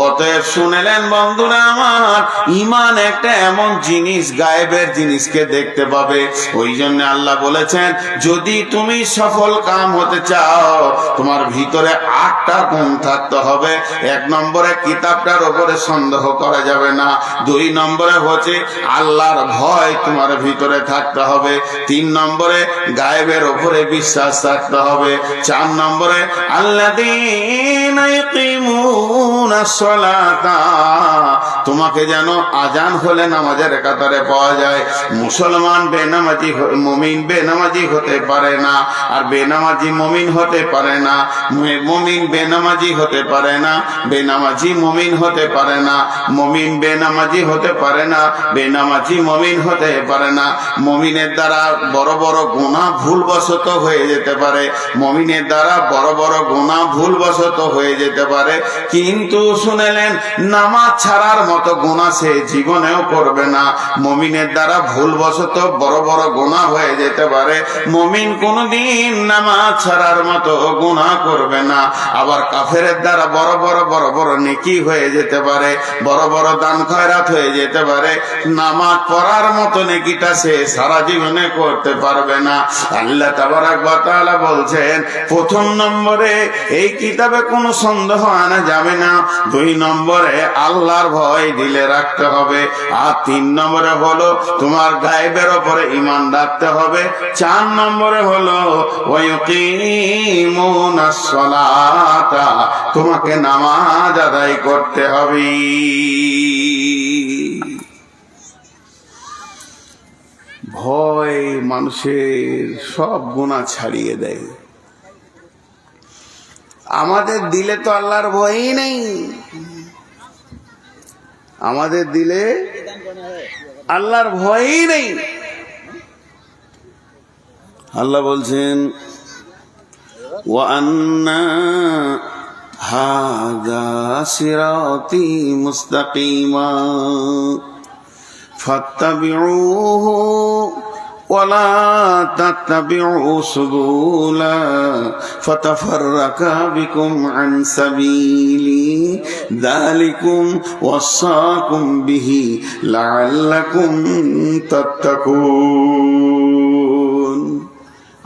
অতএব শুনেলেন বন্ধুরা আমার, ঈমান একটা এমন জিনিস, গায়েবের জিনিসকে দেখতে পাবে। ওই জন্য আল্লাহ বলেছেন, যদি তুমি সফল কাম হতে চাও তোমার ভিতরে 8টা গুণ থাকতে হবে। 1 নম্বরে কিতাবটার উপরে সন্দেহ করা যাবে না। 2 নম্বরে হচ্ছে আল্লাহর ভয় তোমার ভিতরে থাকতে হবে। 3 নম্বরে গায়েবের উপরে বিশ্বাস থাকতে হবে। 4 নম্বরে আল্লাযীনা ইয়াকিমুনাস সালাতা, তোমাকে যেন আজান হলে নামাজের কাতারে পাওয়া যায়। মুসলমান বেনামাজি, মুমিন বেনামাজি হতে পারে না, আর বেনামাজি মুমিন হতে পারে না, মুমিন বেনামাজি হতে পারে না, বেনামাজি মুমিন হতে পারে না, মুমিন বেনামাজি হতে পারে না, বেনামাজি মুমিন হতে পারে না। মুমিনের দ্বারা বড় বড় গুনাহ ভুলবশত হয়ে যেতে পারে, মুমিনের দ্বারা বড় বড় গুনাহ ভুলবশত হয়ে যেতে পারে, কিন্তু শুনেলেন নামাজ ছাড়ার মতো গুনাহ সে জীবনেও করবে না। মুমিনের দ্বারা ভুলবশত বড় বড় গুনাহ হয়ে যেতে পারে, মুমিন কোনদিন নামাজ ছাড়ার মতো গুনাহ করবে না। আবার কাফেরের দ্বারা বড় বড় নেকি হয়ে যেতে পারে, বড় বড় দান খয়রাত খেরাত হয়ে যেতে পারে, নামাজ পড়ার মতো নেকিটা সে সারা জীবনে করতে পারবে না। আল্লাহ তাবারক ওয়া তাআলা বলছেন, প্রথম নম্বরে এই কিতাবে কোনো সন্দেহ আনা যাবে না, 2 নম্বরে আল্লাহর ভয় দিলে রাখতে হবে, আর 3 নম্বরে হলো তোমার গায়েবের উপরে ঈমান রাখতে হবে, 4 নম্বরে হলো ওয়ায়ুকিমুনাস সালাতা, তোমাকে নামাজ আদায় করতে হবে। ভয় মানুষের সব গুনাহ ছাড়িয়ে দেয়। আমাদের দিলে তো আল্লাহর ভয়ই নেই, আমাদের দিলে আল্লাহর ভয়ই নেই। আল্লাহ বলছেন, ওয়ান্না হাযা সিরাতী মুস্তাকিমা ফাত্তাবিউহু ওয়ালা তাত্তাবিউ সুবুলা ফাতাফাররাকা বিকুম আন সাবিলি যালিকুম ওয়াসাকুম বিহি লাআল্লাকুম তাত্তাকুন।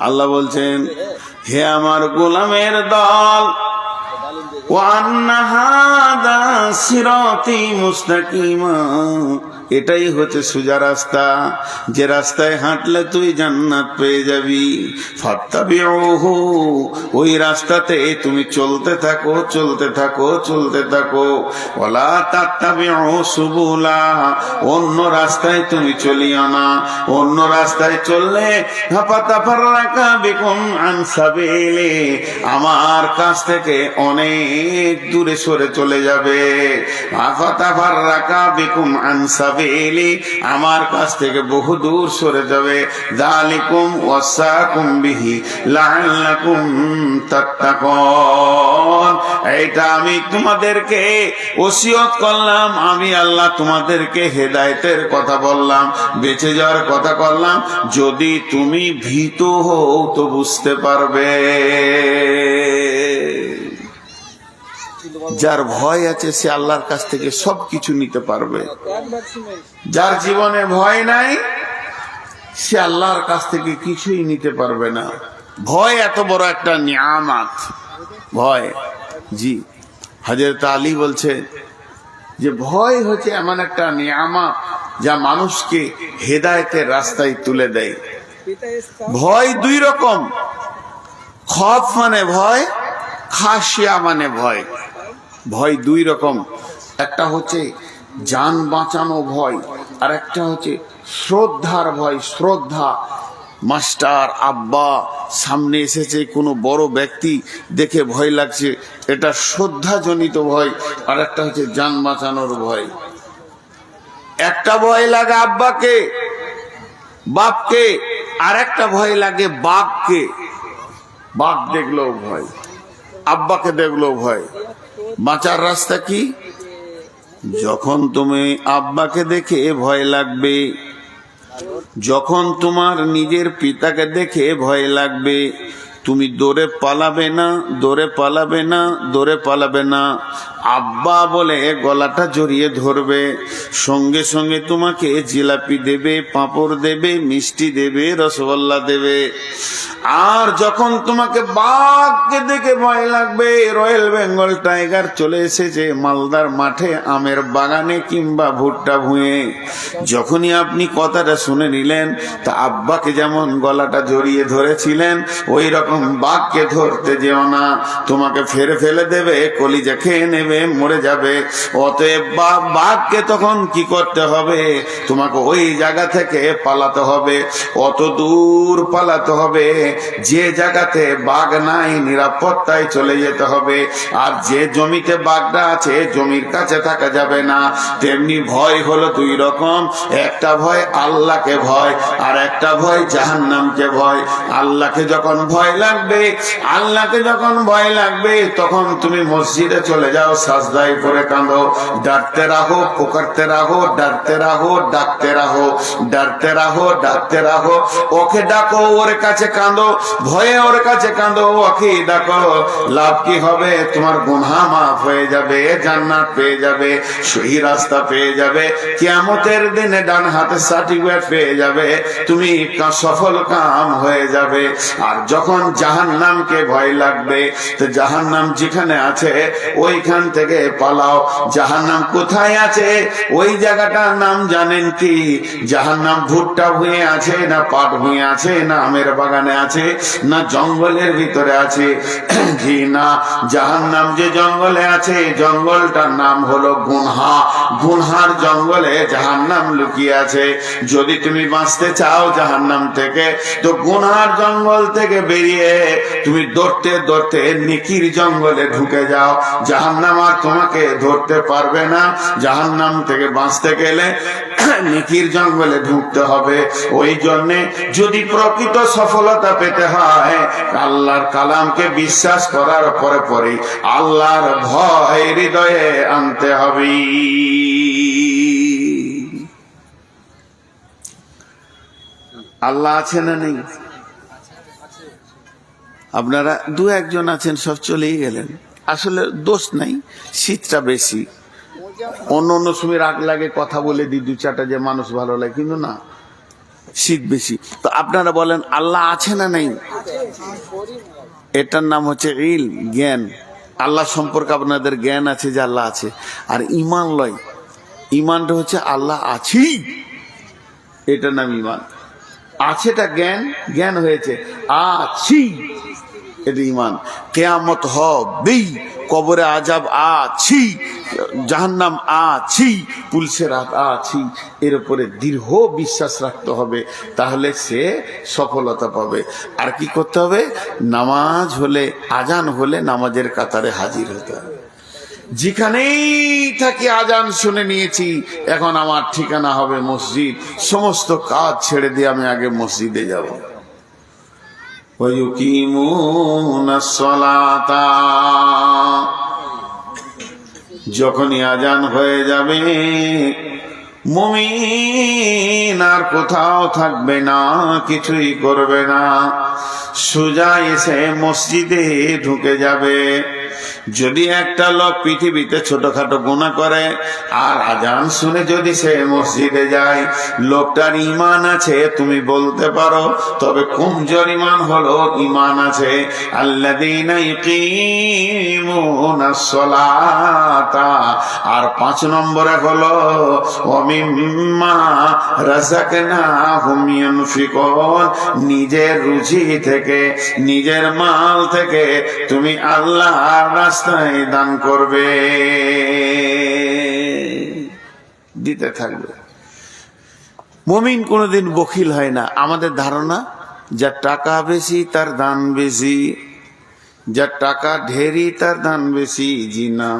আল্লাহ বলছেন, হে আমার গোলামের দল, ওয়ান্না হাযা সিরাতী মুস্তাকিমা, এটাই হচ্ছে সোজা রাস্তা, যে রাস্তায় হাঁটলে তুই জান্নাত পেয়ে যাবি। ফাত্তাবিউহু, ওই রাস্তাতে তুমি চলতে থাকো, চলতে থাকো, চলতে থাকো। ওয়ালা তাত্তাবিউ সুবুলা, অন্য রাস্তায় তুমি চলিও না, অন্য রাস্তায় চললে ফাতাফাররাকা বিকুম আন সাবিলি, আমার কাছ থেকে অনেক দূরে সরে চলে যাবে। ফাতাফাররাকা বিকুম আন সাবিলি, আমার কাছ থেকে বহু দূর সরে যাবে। যালিকুম ওয়াসাকুম বিহি লাআল্লাকুম তাত্তাকুন, এইটা আমি তোমাদেরকে ওসিয়ত করলাম, আমি আল্লাহ তোমাদেরকে হেদায়েতের কথা বললাম, বেঁচে যাওয়ার কথা করলাম, যদি তুমি ভীত হও তো বুঝতে পারবে। যার ভয় আছে সে আল্লাহর কাছ থেকে সবকিছু নিতে পারবে, যার জীবনে ভয় নাই সে আল্লাহর কাছ থেকে কিছুই নিতে পারবে না। ভয় এত বড় একটা নিয়ামত, ভয়। জি, হযরত আলী বলছে যে ভয় হচ্ছে এমন একটা নিয়ামত যা মানুষকে হেদায়েতের রাস্তায় তুলে দেয়। ভয় 2 রকম, খৌফ মানে ভয়, খাশিয়া মানে ভয়। ভয় 2 রকম, একটা হচ্ছে জান বাঁচানো ভয়, আর একটা হচ্ছে শ্রদ্ধার ভয়। শ্রদ্ধা, মাস্টার আব্বা সামনে এসেছে, কোনো বড় ব্যক্তি দেখে ভয় লাগছে, এটা শ্রদ্ধাজনিত ভয়। আর একটা হচ্ছে জান বাঁচানোর ভয়। একটা ভয় লাগে আব্বাকে, বাপকে, আর একটা ভয় লাগে বাঘকে। বাঘ দেখলেও ভয়, আব্বাকে দেখলেও ভয়। বাঁচার রাস্তা কি? যখন তুমি আব্বাকে দেখে ভয় লাগবে, যখন তোমার নিজের পিতাকে দেখে ভয় লাগবে, তুমি দৌড়ে পালাবে না, দৌড়ে পালাবে না, দৌড়ে পালাবে না, আব্বা বলে গলাটা জড়িয়ে ধরবে, সঙ্গে সঙ্গে তোমাকে জিলাপি দেবে, পাঁপড় দেবে, মিষ্টি দেবে, রসগোল্লা দেবে। আর যখন তোমাকে বাঘকে দেখে ভয় লাগবে, রয়্যাল বেঙ্গল টাইগার চলে এসেছে মালদার মাঠে, আমের বাগানে কিংবা ভুট্টা ভুঁয়ে, যখনই আপনি কথাটা শুনে নিলেন, তা আব্বাকে যেমন গলাটা জড়িয়ে ধরেছিলেন, ওই রকম বাঘকে ধরতে যেও না, তোমাকে ফেরে ফেলে দেবে, কলিজা খেয়ে নেবে, মরে যাবে। অতএব বাঘকে তখন কি করতে হবে? তোমাকে ওই জায়গা থেকে পালাতে হবে, অত দূর পালাতে হবে, যে জায়গাতে বাঘ নাই নিরাপত্তায় চলে যেতে হবে। আর যে জমিতে বাঘটা আছে জমির কাছে থাকা যাবে না। তেমনি ভয় হলো 2 রকম, একটা ভয় আল্লাহকে ভয়, আর একটা ভয় জাহান্নামকে ভয়। আল্লাহকে যখন ভয় লাগবে, আল্লাহকে যখন ভয় লাগবে তখন তুমি মসজিদে চলে যাও, সাজদায় পড়ে কাঁদো, ডাকতে রাখো, পুকারতে রাখো, ডাকতে রাখো, ডাকতে রাখো, ডাকতে রাখো, ডাকতে রাখো। ওকে ডাকো, ওর কাছে কাঁদো, ভয়ে ওর কাছে কাঁদো, ওকে ডাকো। লাভ কি হবে? তোমার গুনাহ মাফ হয়ে যাবে, জান্নাত পেয়ে যাবে, সহি রাস্তা পেয়ে যাবে, কিয়ামতের দিনে ডান হাতে সার্টিফিকেট পেয়ে যাবে, তুমি সফল কাম হয়ে যাবে। আর যখন জাহান্নামকে ভয় লাগবে, তো জাহান্নাম যেখানে আছে ওইখান থেকে পালাও। জাহান্নাম কোথায় আছে? ওই জায়গাটার নাম জানেন কি? জাহান্নাম ভুট্টা ভুঁয়ে আছে, না পাট ভুঁয়ে আছে, না আমের বাগানে আছে, না জঙ্গলের ভিতরে আছে? জি না, জাহান্নাম যে জঙ্গলে আছে, জঙ্গলটার নাম হলো গুনহা। গুনহার জঙ্গলে জাহান্নাম লুকিয়ে আছে। যদি তুমি বাঁচতে চাও জাহান্নাম থেকে, তো গুনহার জঙ্গল থেকে বেরিয়ে তুমি দৌড়তে দৌড়তে নেকির জঙ্গলে ঢুকে যাও। জাহান্নাম আর তোমাকে ধরতে পারবে না। জাহান্নাম থেকে বাঁচতে গেলে নেকির জঙ্গলে ঢুকতে হবে। ওই জন্যে যদি প্রকৃত সফলতা পেতে হয়, আল্লাহর কালামকে বিশ্বাস করার পরে পরে আল্লাহর ভয় হৃদয়ে আনতে হবে। আল্লাহ আছে না নেই? আপনারা দু একজন আছেন, সব চলেই গেলেন। আসলে দোষ নাই, শীতটা বেশি। অন্য অন্য সময় রাগ লাগে, কথা বলে দিই দু চারটা, যে মানুষ ভালো লাগে, কিন্তু না, শীত বেশি। তো আপনারা বলেন আল্লাহ আছে না নেই? এটার নাম হচ্ছে ইল, জ্ঞান। আল্লাহ সম্পর্কে আপনাদের জ্ঞান আছে যে আল্লাহ আছে। আর ইমান লয়, ইমানটা হচ্ছে আল্লাহ আছি, এটার নাম ইমান। আছেটা জ্ঞান, জ্ঞান হয়েছে আছি, এটা ইমান। কিয়ামত হবেই, কবরে আযাব আছি, জাহান্নাম আছি, পুলিশের হাত আছি, এর উপরে দৃঢ় বিশ্বাস রাখতে হবে, তাহলে সে সফলতা পাবে। আর কি করতে হবে? নামাজ হলে, আজান হলে নামাজের কাতারে হাজির হতে হবে। যেখানেই থাকি আজান শুনে নিয়েছি, এখন আমার ঠিকানা হবে মসজিদ, সমস্ত কাজ ছেড়ে দিয়ে আমি আগে মসজিদে যাব। যখনই আজান হয়ে যাবে, মুমিন আর কোথাও থাকবে না, কিছুই করবে না, সোজা এসে মসজিদে ঢুকে যাবে। যদি একটা লোক পৃথিবীতে ছোটখাটো গুনাহ করে আর আজান শুনে যদি সে মসজিদে যায়, লোকটার ইমান আছে তুমি বলতে পারো, তবে কমজোর ইমান হলো ইমান আছে। আল্লাযীনা ইয়ুকিমুনাস সালাতা, আর 5 নম্বরে হলো ওয়া মিম্মা রাযাকনাহুম ইউনফিকুন, নিজের রুজি থেকে, নিজের মাল থেকে তুমি আল্লাহর রাস্তায় দান করবে, দিতে থাকবে। মুমিন কোনোদিন বখিল হয় না। আমাদের ধারণা যার টাকা বেশি তার দান বেশি, যার টাকা ঢেরি তার দান বেশি। জি না,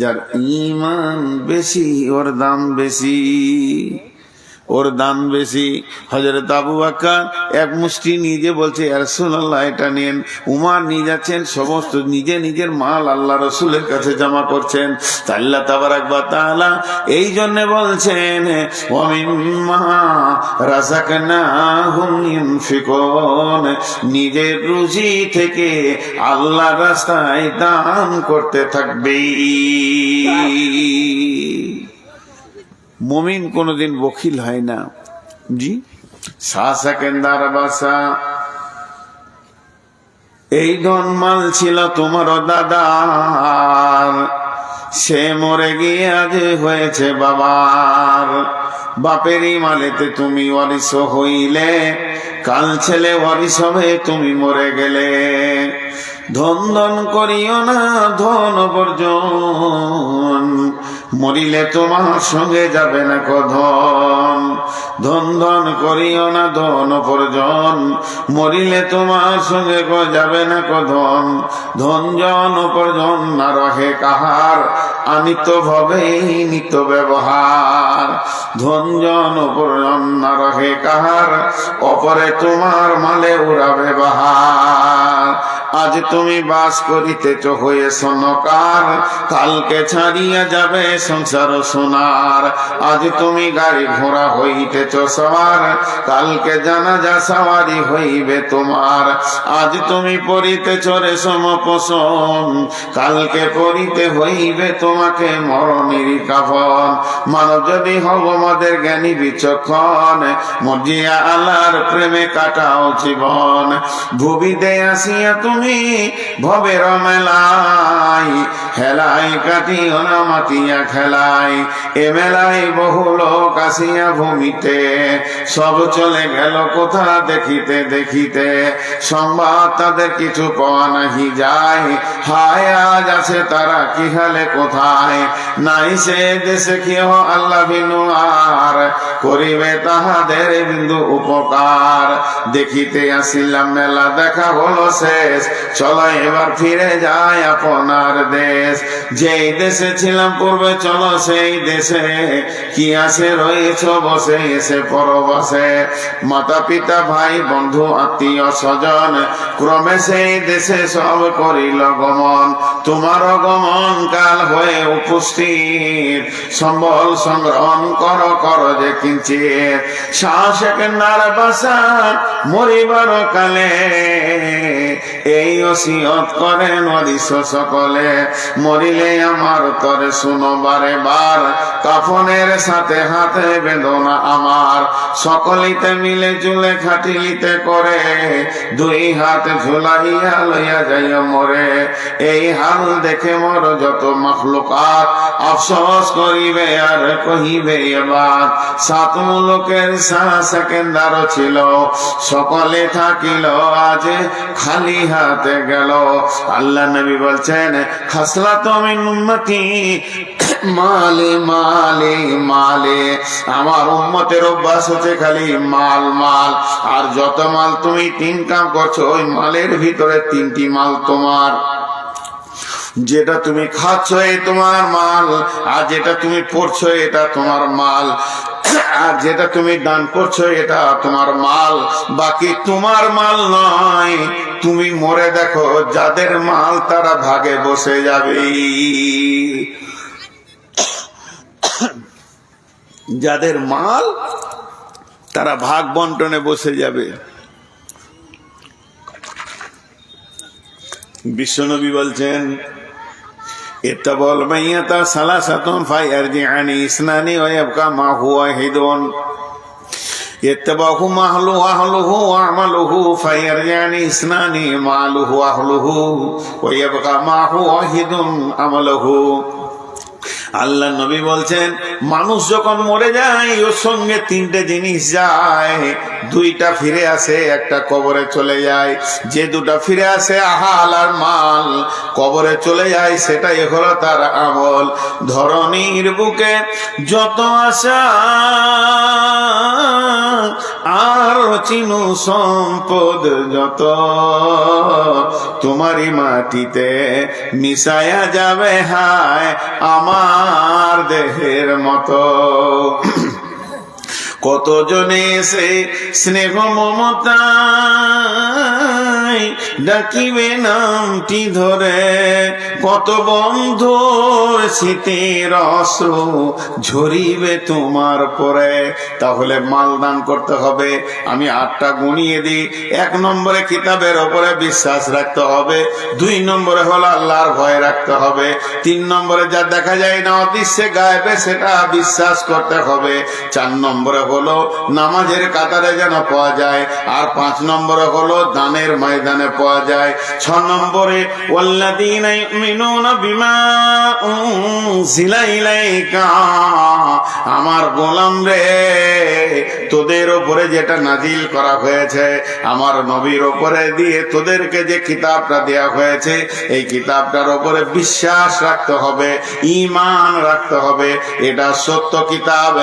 যার ঈমান বেশি ওর দাম বেশি, ওর দান বেশি। হযরত আবু বকর এক মুষ্টি নিজে বলছে, ইয়া রাসূলুল্লাহ এটা নেন। উমর নিয়ে যাচ্ছেন, সমস্ত নিজে নিজের মাল আল্লাহ রাসূলের কাছে জমা করছেন। আল্লাহ তাবারাক ওয়া তাআলা এই জন্য বলছেন ওয়া মিম্মা রাযাকনাহুম ইউনফিকুন, নিজের রুজি থেকে আল্লাহর রাস্তায় দান করতে থাকবে। মুমিন কোনদিন বখিল হয় না। জি, শাসকেন্দার বাসা, এই ধন মাল ছিল তোমার দাদার, সে মরে গিয়ে আজ হয়েছে বাবার। বাপেরই মালেতে তুমি ওয়ারিস হইলে, কাল ছেলে ওয়ারিস হবে তুমি মরে গেলে। ধন ধন করিও না, ধন বর্জন, মরিলে তোমার সঙ্গে যাবে না ধন। ধন ধন করিও না ধন উপার্জন, মরিলে তোমার সঙ্গে যাবে না ধন। ধন জন উপার্জন না রহে কাহার, আনিত ভবেই নিত ব্যবহার। ধন জন উপার্জন না রহে কাহার, অপরে তোমার মালে উড়াবে বাহার। আজ তুমি বাস করিতেছ হয়ে সনকার, কালকে ছাড়িয়া যাবে সংসার সোনার। আজ তুমি গাড়ি ঘোড়া হইতেছ সবার, কালকে জানাজা সওয়ারি হইবে তোমার। আজ তুমি পরিতেছ রেশম পোষণ, কালকে পরিতে হইবে তোমাকে মরণের কাফন। মানব যদি হব মদের জ্ঞানী বিচক্ষণ, মজিয়া আল্লাহর প্রেমে কাটাও জীবন। ভুবিতে আসিয়া তুমি ভবের মেলাই, হেলাই কাটিও না মাতিয়া খেলাই। এ মেলাই বহু লোক আসিয়া ভূমিতে, সব চলে গেল কোথা দেখিতে দেখিতে। সংবাদ তাদের কিছু পাওয়া নাহি যায়, হায় আজ আছে তারা কি হালে কোথায়। নাই সে দেশে কেহ আল্লাহ বিনু আর, করিবে তাহাদের বিন্দু উপকার। দেখিতে আসিলাম মেলা দেখা হলো শেষ, চলো এবার ফিরে যায় আপনার দেশ। যেই দেশে ছিলাম পূর্বে চলো সেই দেশে, কি আসে রয়েছ বসে এসে পরবশে। মাতা পিতা ভাই বন্ধু আত্মীয় স্বজন, ক্রমে সেই দেশে সব করিল গমন। তোমার গমন কাল হয়ে উপস্থিত, সম্বল সংগ্রহণ কর যে কিঞ্চিত। শ্বাস কেনার বাসা মরিবার কালে, এই ওসিয়ত করেন ওয়ারিস সকলে। মরিলে আমার তরে শুনো বারে বার, কাফনের সাথে হাতে বেদনা আমার। সকলিতে মিলে জুলে খাটিলিতে করে, দুই হাত ঝুলাইয়া লইয়া যাইয়া মরে। এই হাল দেখে মোর যত মখলুকাত, আফসোস করিবে আর কহিবে এবার। সাত মুলুকের সেকেন্দার ছিল, সকলে থাকিল আজ খালি হাতে গেল। আল্লাহ নবী বলছেন, খাসলা তুমি উম্মতি মালে মালে মালে। আমার উম্মতের অভ্যাস হচ্ছে খালি মাল মাল। আর যত মাল তুমি তিন কাম করছো, ওই মালের ভিতরে তিনটি মাল তোমার। যেটা তুমি খাচ্ছ এই তোমার মাল, আর যেটা তুমি পড়ছো এটা তোমার মাল, আর যেটা তুমি দান করছো এটা তোমার মাল। বাকি তোমার মাল নয়। তুমি মরে দেখো যাদের মাল তারা ভাগে বসে যাবে। যাদের মাল তারা ভাগ বন্টনে বসে যাবে। বিশ্বনবী বলছেন, ইত্তাবাল মাইয়াতা সালাসাতুন ফায়ারজিআনি ইসনানি ওয়া ইয়াবকা মা হুয়া ওয়াহিদুন। ইত্তাবাহু মাহলুহু আহলুহু ওয়া আমালুহু ফায়ারজিআনি ইসনানি মালুহু আহলুহু ওয়া ইয়াবকা মা হুয়া ওয়াহিদুন আমালুহু। আল্লাহ নবী বলছেন, মানুষ যখন মরে যায় ওর সঙ্গে তিনটে জিনিস যায়। দুইটা ফিরে আসে, একটা কবরে চলে যায়। যে দুটা ফিরে আসে আহাল আর মাল, কবরে চলে যায় সেটাই হলো তার আমল। ধরণীর বুকে যত আশা আর চিনু সম্পদ যত, তোমারই মাটিতে মিশায়া যাবে হায় আমার দেহের মতো। কত জনে এসে স্নেহ মমতায় ডাকিবে নামটি ধরে, কত বন্ধুর শীতের অশ্রু ঝরিবে তোমার পরে। তাহলে মাল দান করতে হবে। আমি 8টা গুনিয়ে দিই। 1 নম্বরে কিতাবের ওপরে বিশ্বাস রাখতে হবে। 2 নম্বরে হলো আল্লাহর ভয় রাখতে হবে। 3 নম্বরে যা দেখা যায় না অদৃশ্যে গায়েবে সেটা বিশ্বাস করতে হবে। 4 নম্বরে হলো নামাজের কাতারে যেন পাওয়া যায়। আর 5 নম্বরে হলো দানের ময়দানে পাওয়া যায়। 6 নম্বরে ওয়াল্লাযীনা ইউমিনুনা বিমা উনজিলা ইলাইকা, আমার গোলাম রে তোদের উপরে যেটা নাজিল করা হয়েছে, আমার নবীর উপরে দিয়ে তোদেরকে যে কিতাবটা দেয়া হয়েছে, এই কিতাবটার উপরে বিশ্বাস রাখতে হবে, ঈমান রাখতে হবে। এটা সত্য কিতাব,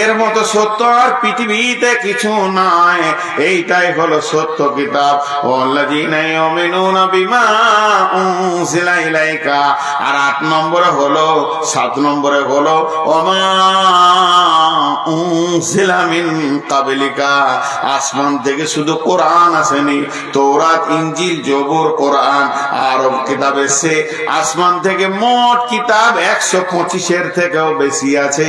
এর মতো সত্য আর পৃথিবীতে কিছু নাই, এইটাই হলো সত্য কিতাব। ওয়াল্লাযীনা ইউমিনুনা বিমা উনজিলা ইলাইকা। আর 8 নম্বরে হলো, 7 নম্বরে হলো ওমা উনজিলা মিন কাবলিকা, আসমান থেকে শুধু কোরআন আসেনি, তৌরাত, ইনজিল, জবুর, কোরআন আরব কিতাব এসে আসমান থেকে মোট কিতাব 125-এর থেকেও বেশি আছে।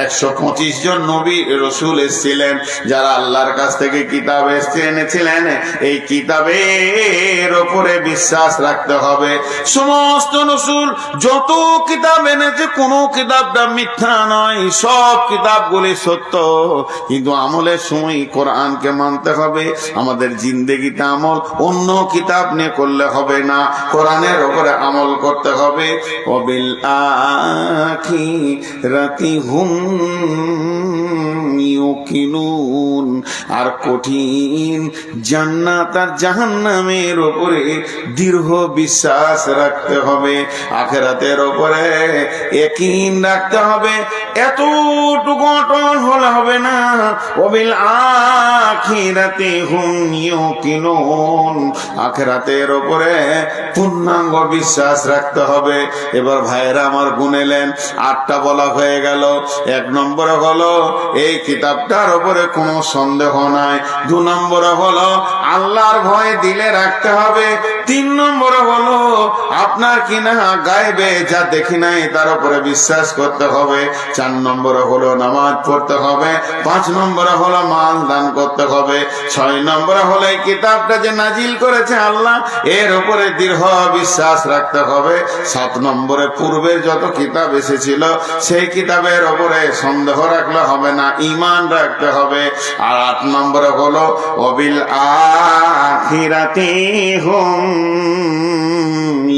125 জন নবী রসুল এসেছিলেন যারা আল্লাহর কাছ থেকে কিতাব এনেছিলেন। এই কিতাবের উপরে বিশ্বাস রাখতে হবে। সমস্ত রসুল যত কিতাব এনেছে কোন কিতাবটা মিথ্যা নয়, সব কিতাবগুলি সত্য, কিন্তু আমলের সময় কোরআনকে মানতে হবে। আমাদের জিন্দেগিতে আমল অন্য কিতাব নিয়ে করলে হবে না, কোরআনের উপরে আমল করতে হবে। ওয়াবিল আখিরাতি হুম ইউকিনুন। আর কঠিন জান্নাত আর জাহান্নামের উপরে দৃঢ় বিশ্বাস রাখতে হবে, আখিরাতের উপরে ইয়াকিন রাখতে হবে। এতটুকু অটল হলে হবে না। ওয়াবিল আখিরাতি হুম ইউকিনুন, আখিরাতের উপরে পূর্ণাঙ্গ বিশ্বাস রাখতে হবে। এবার ভাইয়েরা আমার গুনেলেন, 8টা বলা হয়ে গেল। 1 নম্বরে হলো এই কিতাবটার উপরে কোনো সন্দেহ নাই। 2 নম্বরে হলো আল্লাহর ভয় দিলে রাখতে হবে। 3 নম্বরে হলো আপনার কিনা গায়েবে যা দেখি নাই তার উপরে বিশ্বাস করতে হবে। 4 নম্বরে হলো নামাজ পড়তে হবে। 5 নম্বরে হলো মাল দান করতে হবে। 6 নম্বরে হলো এই কিতাবটা যে নাজিল করেছে আল্লাহ, এর উপরে দৃঢ় বিশ্বাস রাখতে হবে। 7 নম্বরে পূর্বের যত কিতাব এসেছিল সেই কিতাবের উপরে সন্দেহ রাখলে হবে না, ঈমান রাখতে হবে। আর 8 নম্বরে হলো ওয়াবিল আখিরাতি হুম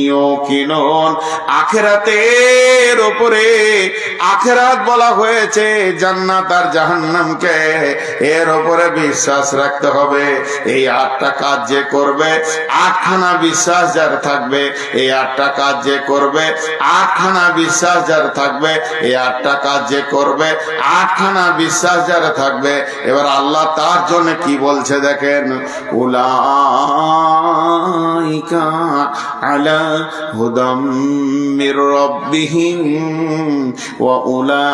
ইউকিনুন, আখিরাতের উপরে, আখিরাত বলা হয়েছে জান্নাত আর জাহান্নামকে, এর উপরে বিশ্বাস রাখতে হবে। এই 8টা কাজ যে করবে, 8খানা বিশ্বাস যার থাকবে, এই 8টা কাজ যে করবে, 8খানা বিশ্বাস যার থাকবে, এই 8টা কাজ যে করবে, 8খানা বিশ্বাস যার থাকবে। এবার আল্লাহ তার জন্য কি বলছে দেখেন, উলাইকা আলা হুদাম মির রাব্বিহিম ওয়া উলাইকা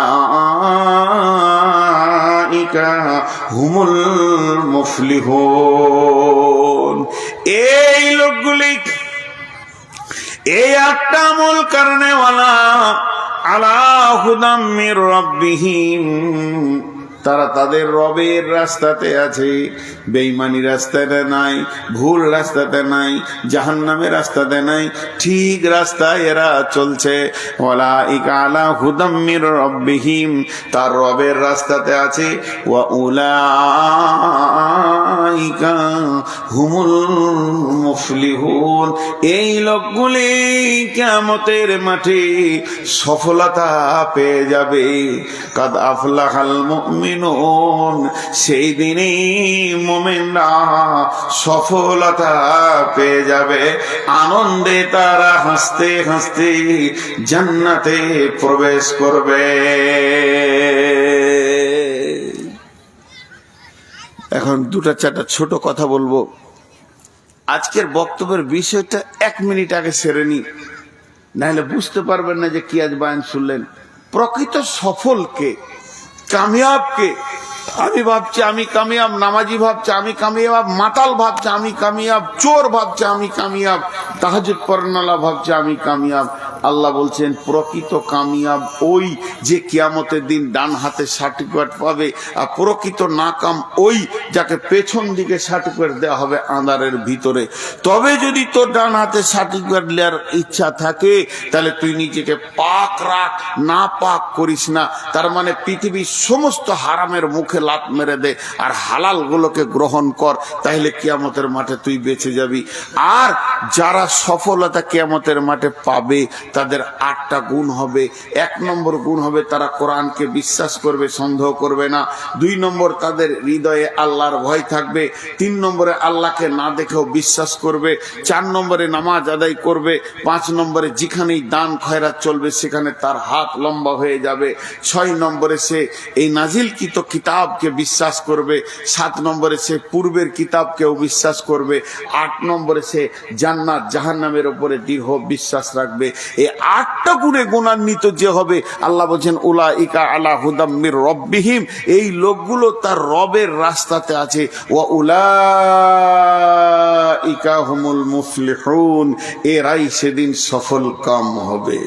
হুমুল মুফলিহুন। এই লোকগুলি, এই 8টা আমল করনে ওয়ালা আলা হুদাম মির রাব্বিহিম, তারা তাদের রবের রাস্তাতে আছে, বেঈমানি রাস্তাতে নাই, ভুল রাস্তাতে নাই, জাহান্নামের রাস্তাতে নাই, ঠিক রাস্তায় এরা চলছে। ওয়ালাইকা আলা হুদাম মির রাব্বিহিম, তার রবের রাস্তাতে আছে। ওয়া উলাইকা হুমুল মুফলিহুন, এই লোকগুলি কিয়ামতের মাঠে সফলতা পেয়ে যাবে। কাদ আফলাহাল মুমিনুন, সেই দিনই মুমিনরা সফলতা পেয়ে যাবে। আনন্দে তারা হাসতে হাসতে জান্নাতে প্রবেশ করবে। এখন 2-4টা ছোট কথা বলবো। আজকের বক্তব্যের বিষয়টা 1 মিনিট আগে সেরে নি, নাহলে বুঝতে পারবেন না যে কি আজ বয়ান শুনলেন। প্রকৃত সফলকে, কামিয়াবকে, আমি ভাবছি আমি কামিয়াব, নামাজি ভাবছে আমি কামিয়াব, মাতাল ভাবছে আমি কামিয়াব, চোর ভাবছে আমি কামিয়াব, তাহাজ্জুদ পড়নেওয়ালা ভাবছে আমি কামিয়াব। আল্লাহ বলছেন প্রকৃত কামিয়াব ওই যে কিয়ামতের দিন ডান হাতে সার্টিফিকেট পাবে, আর প্রকৃত নাকাম ওই যাকে পেছন দিকে সার্টিফিকেট দেওয়া হবে আঁধারের ভিতরে। তবে যদি তোর ডান হাতে সার্টিফিকেট নেওয়ার ইচ্ছা থাকে তাহলে তুই নিজেকে পাক রাখ, না পাক করিস না। তার মানে পৃথিবীর সমস্ত হারামের মুখে লাত মেরে দে আর হালাল গুলোকে গ্রহণ কর, তাহলে কিয়ামতের মাঠে তুই বেঁচে যাবি। আর যারা সফলতা কিয়ামতের মাঠে পাবে তাদের 8টা গুণ হবে। 1 নম্বর গুণ হবে তারা কোরআনকে বিশ্বাস করবে, সন্দেহ করবে না। 2 নম্বর তাদের হৃদয়ে আল্লাহর ভয় থাকবে। 3 নম্বরে আল্লাহকে না দেখেও বিশ্বাস করবে। 4 নম্বরে নামাজ আদায় করবে। 5 নম্বরে যেখানেই দান খয়রাত চলবে সেখানে তার হাত লম্বা হয়ে যাবে। 6 নম্বরে সে এই নাজিলকৃত কিতাবকে বিশ্বাস করবে। 7 নম্বরে সে পূর্বের কিতাবকেও বিশ্বাস করবে। 8 নম্বরে সে জান্নাত জাহান্নামের উপরে দৃঢ় বিশ্বাস রাখবে। এই 8টা গুণে গুণান্বিত যে হবে, আল্লাহ বলছেন উলাইকা আলা হুদাম মির রব্বিহিম, এই লোকগুলো তার রবের রাস্তাতে আছে। ওয়া উলাইকা হুমুল মুফলিহুন, এরাই সেদিন সফল কাম হবে।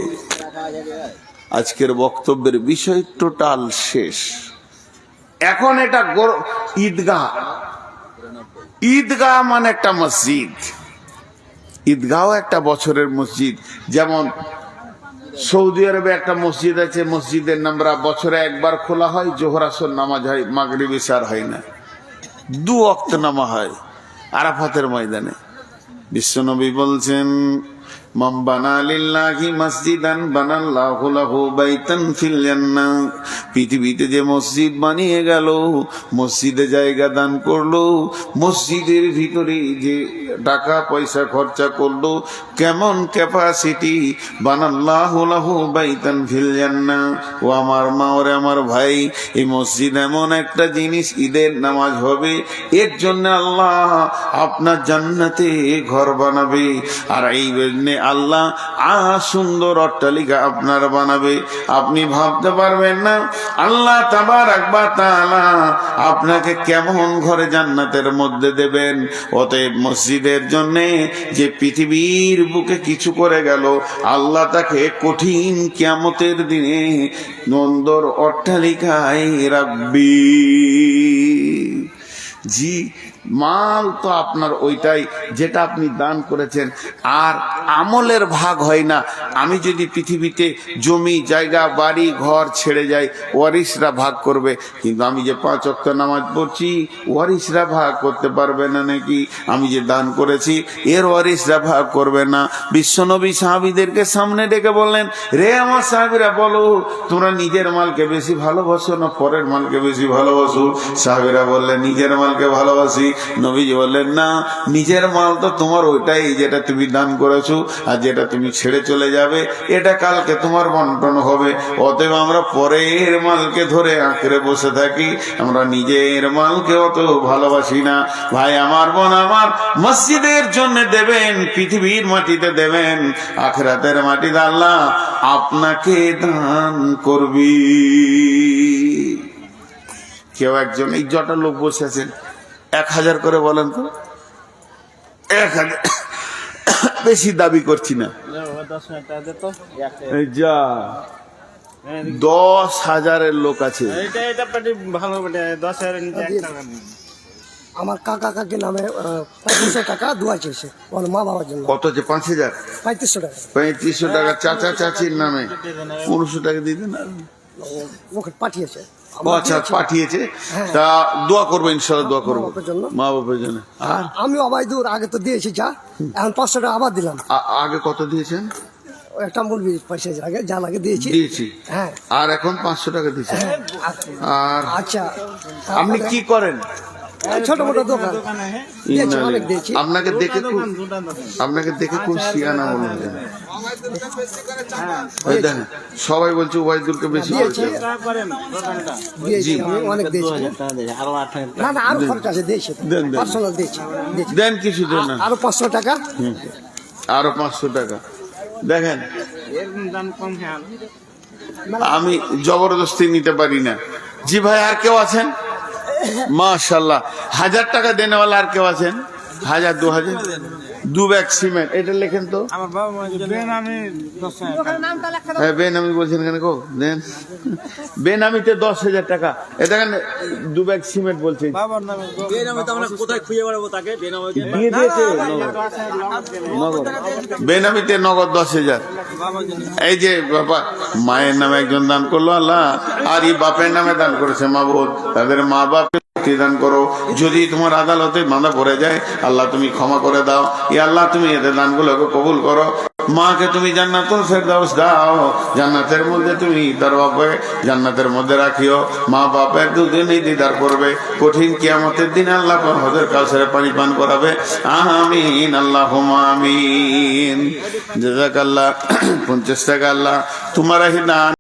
আজকের বক্তব্যের বিষয় টোটাল শেষ। এখন এটা ঈদগাহ। ঈদগাহ মানে একটা মসজিদ। ঈদগাহ একটা বছরের মসজিদ। যেমন সৌদি আরবে একটা মসজিদ আছে, মসজিদের নামরা বছরে একবার খোলা হয়, জোহর আসর নামাজ হয়, মাগরিব ইশার হয় না, 2 ওয়াক্ত নামা হয় আরাফাতের ময়দানে। বিশ্বনবী বলছেন মান বানা লিল্লাহি মসজিদান বানাল্লাহু লাহু বাইতান ফিল জান্নাহ, পৃথিবীতে যে মসজিদ বানিয়ে গেল, মসজিদে জায়গা দান করলো, মসজিদের ভিতরে যে টাকা পয়সা খরচা করলো, কেমন ক্যাপাসিটি, বানাল্লাহু লাহু বাইতান ফিল জান্নাহ। ও আমার মা, ওরে আমার ভাই, এই মসজিদ এমন একটা জিনিস, ঈদের নামাজ হবে, এর জন্য আল্লাহ আপনার জান্নাতে ঘর বানাবে। আর এই জন্যে আল্লাহ সুন্দর অট্টালিকা আপনার বানাবে। আপনি ভাবতে পারবেন না আল্লাহ তাবারাক ওয়া তাআলা আপনাকে কেমন ঘরে জান্নাতের মধ্যে দেবেন। অতএব মসজিদের জন্য যে পৃথিবীর বুকে কিছু করে গেল, আল্লাহ তাকে কঠিন কিয়ামতের দিনে নন্দর অট্টালিকায় রাখবি। জি, মাল তো আপনার ওইটাই যেটা আপনি দান করেছেন, আর আমলের ভাগ হয় না। আমি যদি পৃথিবীতে জমি জায়গা বাড়ি ঘর ছেড়ে যাই, ওয়ারিসরা ভাগ করবে, কিন্তু আমি যে 5 ওয়াক্ত নামাজ পড়ছি ওয়ারিসরা ভাগ করতে পারবে না নাকি? আমি যে দান করেছি এর ওয়ারিসরা ভাগ করবে না। বিশ্বনবী সাহাবীদেরকে সামনে ডেকে বললেন, রে আমার সাহাবীরা, বলো তোমরা নিজের মালকে বেশি ভালোবাসো না পরের মালকে বেশি ভালোবাসো? সাহাবীরা বললেন নিজের মালকে ভালোবাসি। নবীজি বললেন না, নিজের মাল তো তোমার ওইটাই যেটা তুমি দান করেছো, আর যেটা তুমি ছেড়ে চলে যাবে এটা কালকে তোমার বন্টন হবে। অতএব আমরা পরের মালকে ধরে আঁকড়ে বসে থাকি, আমরা নিজের মালকে অত ভালোবাসি না। ভাই আমার, বোন আমার, মসজিদের জন্য দেবেন, পৃথিবীর মাটিতে দেবেন, আখিরাতের মাটিতে আল্লাহ আপনাকে দান করবি। কেউ একজন, এই জটা লোক বসে আছেন, 1000 করে বলেন তো। 1000 বেশি দাবি করছি না। এই যা 10,000-এর লোক আছে। আমার কাকা কাকি নামে 3500 টাকা দোয়া চেয়েছে ওর মা বাবার জন্য। কত যে 5000? 3500 টাকা। 3500 টাকা চাচা চাচির নামে 1500 টাকা দিয়ে দেন। ওকে পাঠিয়েছে। আচ্ছা, পাঠিয়েছে, তা দোয়া করবো ইনশাআল্লাহ, দোয়া করবো মা বাবার জন্য। আর আমি অবাই দূর আগে তো দিয়েছি, যা এখন 500 টাকা আবার দিলাম। আগে কত দিয়েছেন? একটা মুরগি পয়সা আগে যা লাগে দিয়েছি। হ্যাঁ, আর এখন 500 টাকা দিয়েছেন। আর আচ্ছা, আপনি কি করেন? ছোট মোটো দোকান দিয়েছি, অনেক দিয়েছি। আপনাকে দেখে খুব শিয়ানা মনে হয়। দেখেন সবাই বলছে ওবাইদুলকে বেশি দিয়েছি, আমি অনেক দিয়েছি। না না, আরো খরচ আছে, দিয়েছি, পার্সোনাল দিয়েছি। দেন কিছু দেন, আরো 500 টাকা, আরো 500 টাকা। দেখেন আমি জবরদস্তি নিতে পারি না। জি ভাই, আর কেউ আছেন? মাশাআল্লাহ, 1000 টাকা দেনেওয়ালা আর কেউ আছেন? 1000 2000 2 ব্যাগ সিমেন্ট, এটা লেখেন তো। আমার বাবা মায়ের জন্য আমি 10,000 টাকা। হ্যাঁ বেনামি বলছেন কেন গো, দেন বেনামিতে 10,000 টাকা। এ দেখেন 2 ব্যাগ সিমেন্ট বলছে, বাবার নামে বেনামে তো আমরা কোথায় খুঁজে বেড়াবো তাকে বেনামে দিয়ে দিয়েছে নগদ, বেনামিতে নগদ 10,000। বাবার জন্য এই যে বাবা মায়ের নামে একজন দান করলো আল্লাহ, আর এই বাপের নামে দান করেছে মাবুদ, তাদের মা বাপ দান করো। যদি তোমার আদালতে বাঁধা পড়ে যায় আল্লাহ তুমি ক্ষমা করে দাও। ই আল্লাহ তুমি এদের দানগুলোকে কবুল করো। মাকে তুমি জান্নাতুল ফেরদাউস দাও, জান্নাতের মধ্যে তুমি তার বাপে জান্নাতের মধ্যে রাখিও। মা বাপের দুদিনই দিদার করবে, কঠিন কিয়ামতের দিন আল্লাহ হজের কাউসারে পানি পান করাবে। আমিন আল্লাহুম্মা আমিন। জাযাকাল্লাহ। 50 টাকা আল্লাহ তোমার দান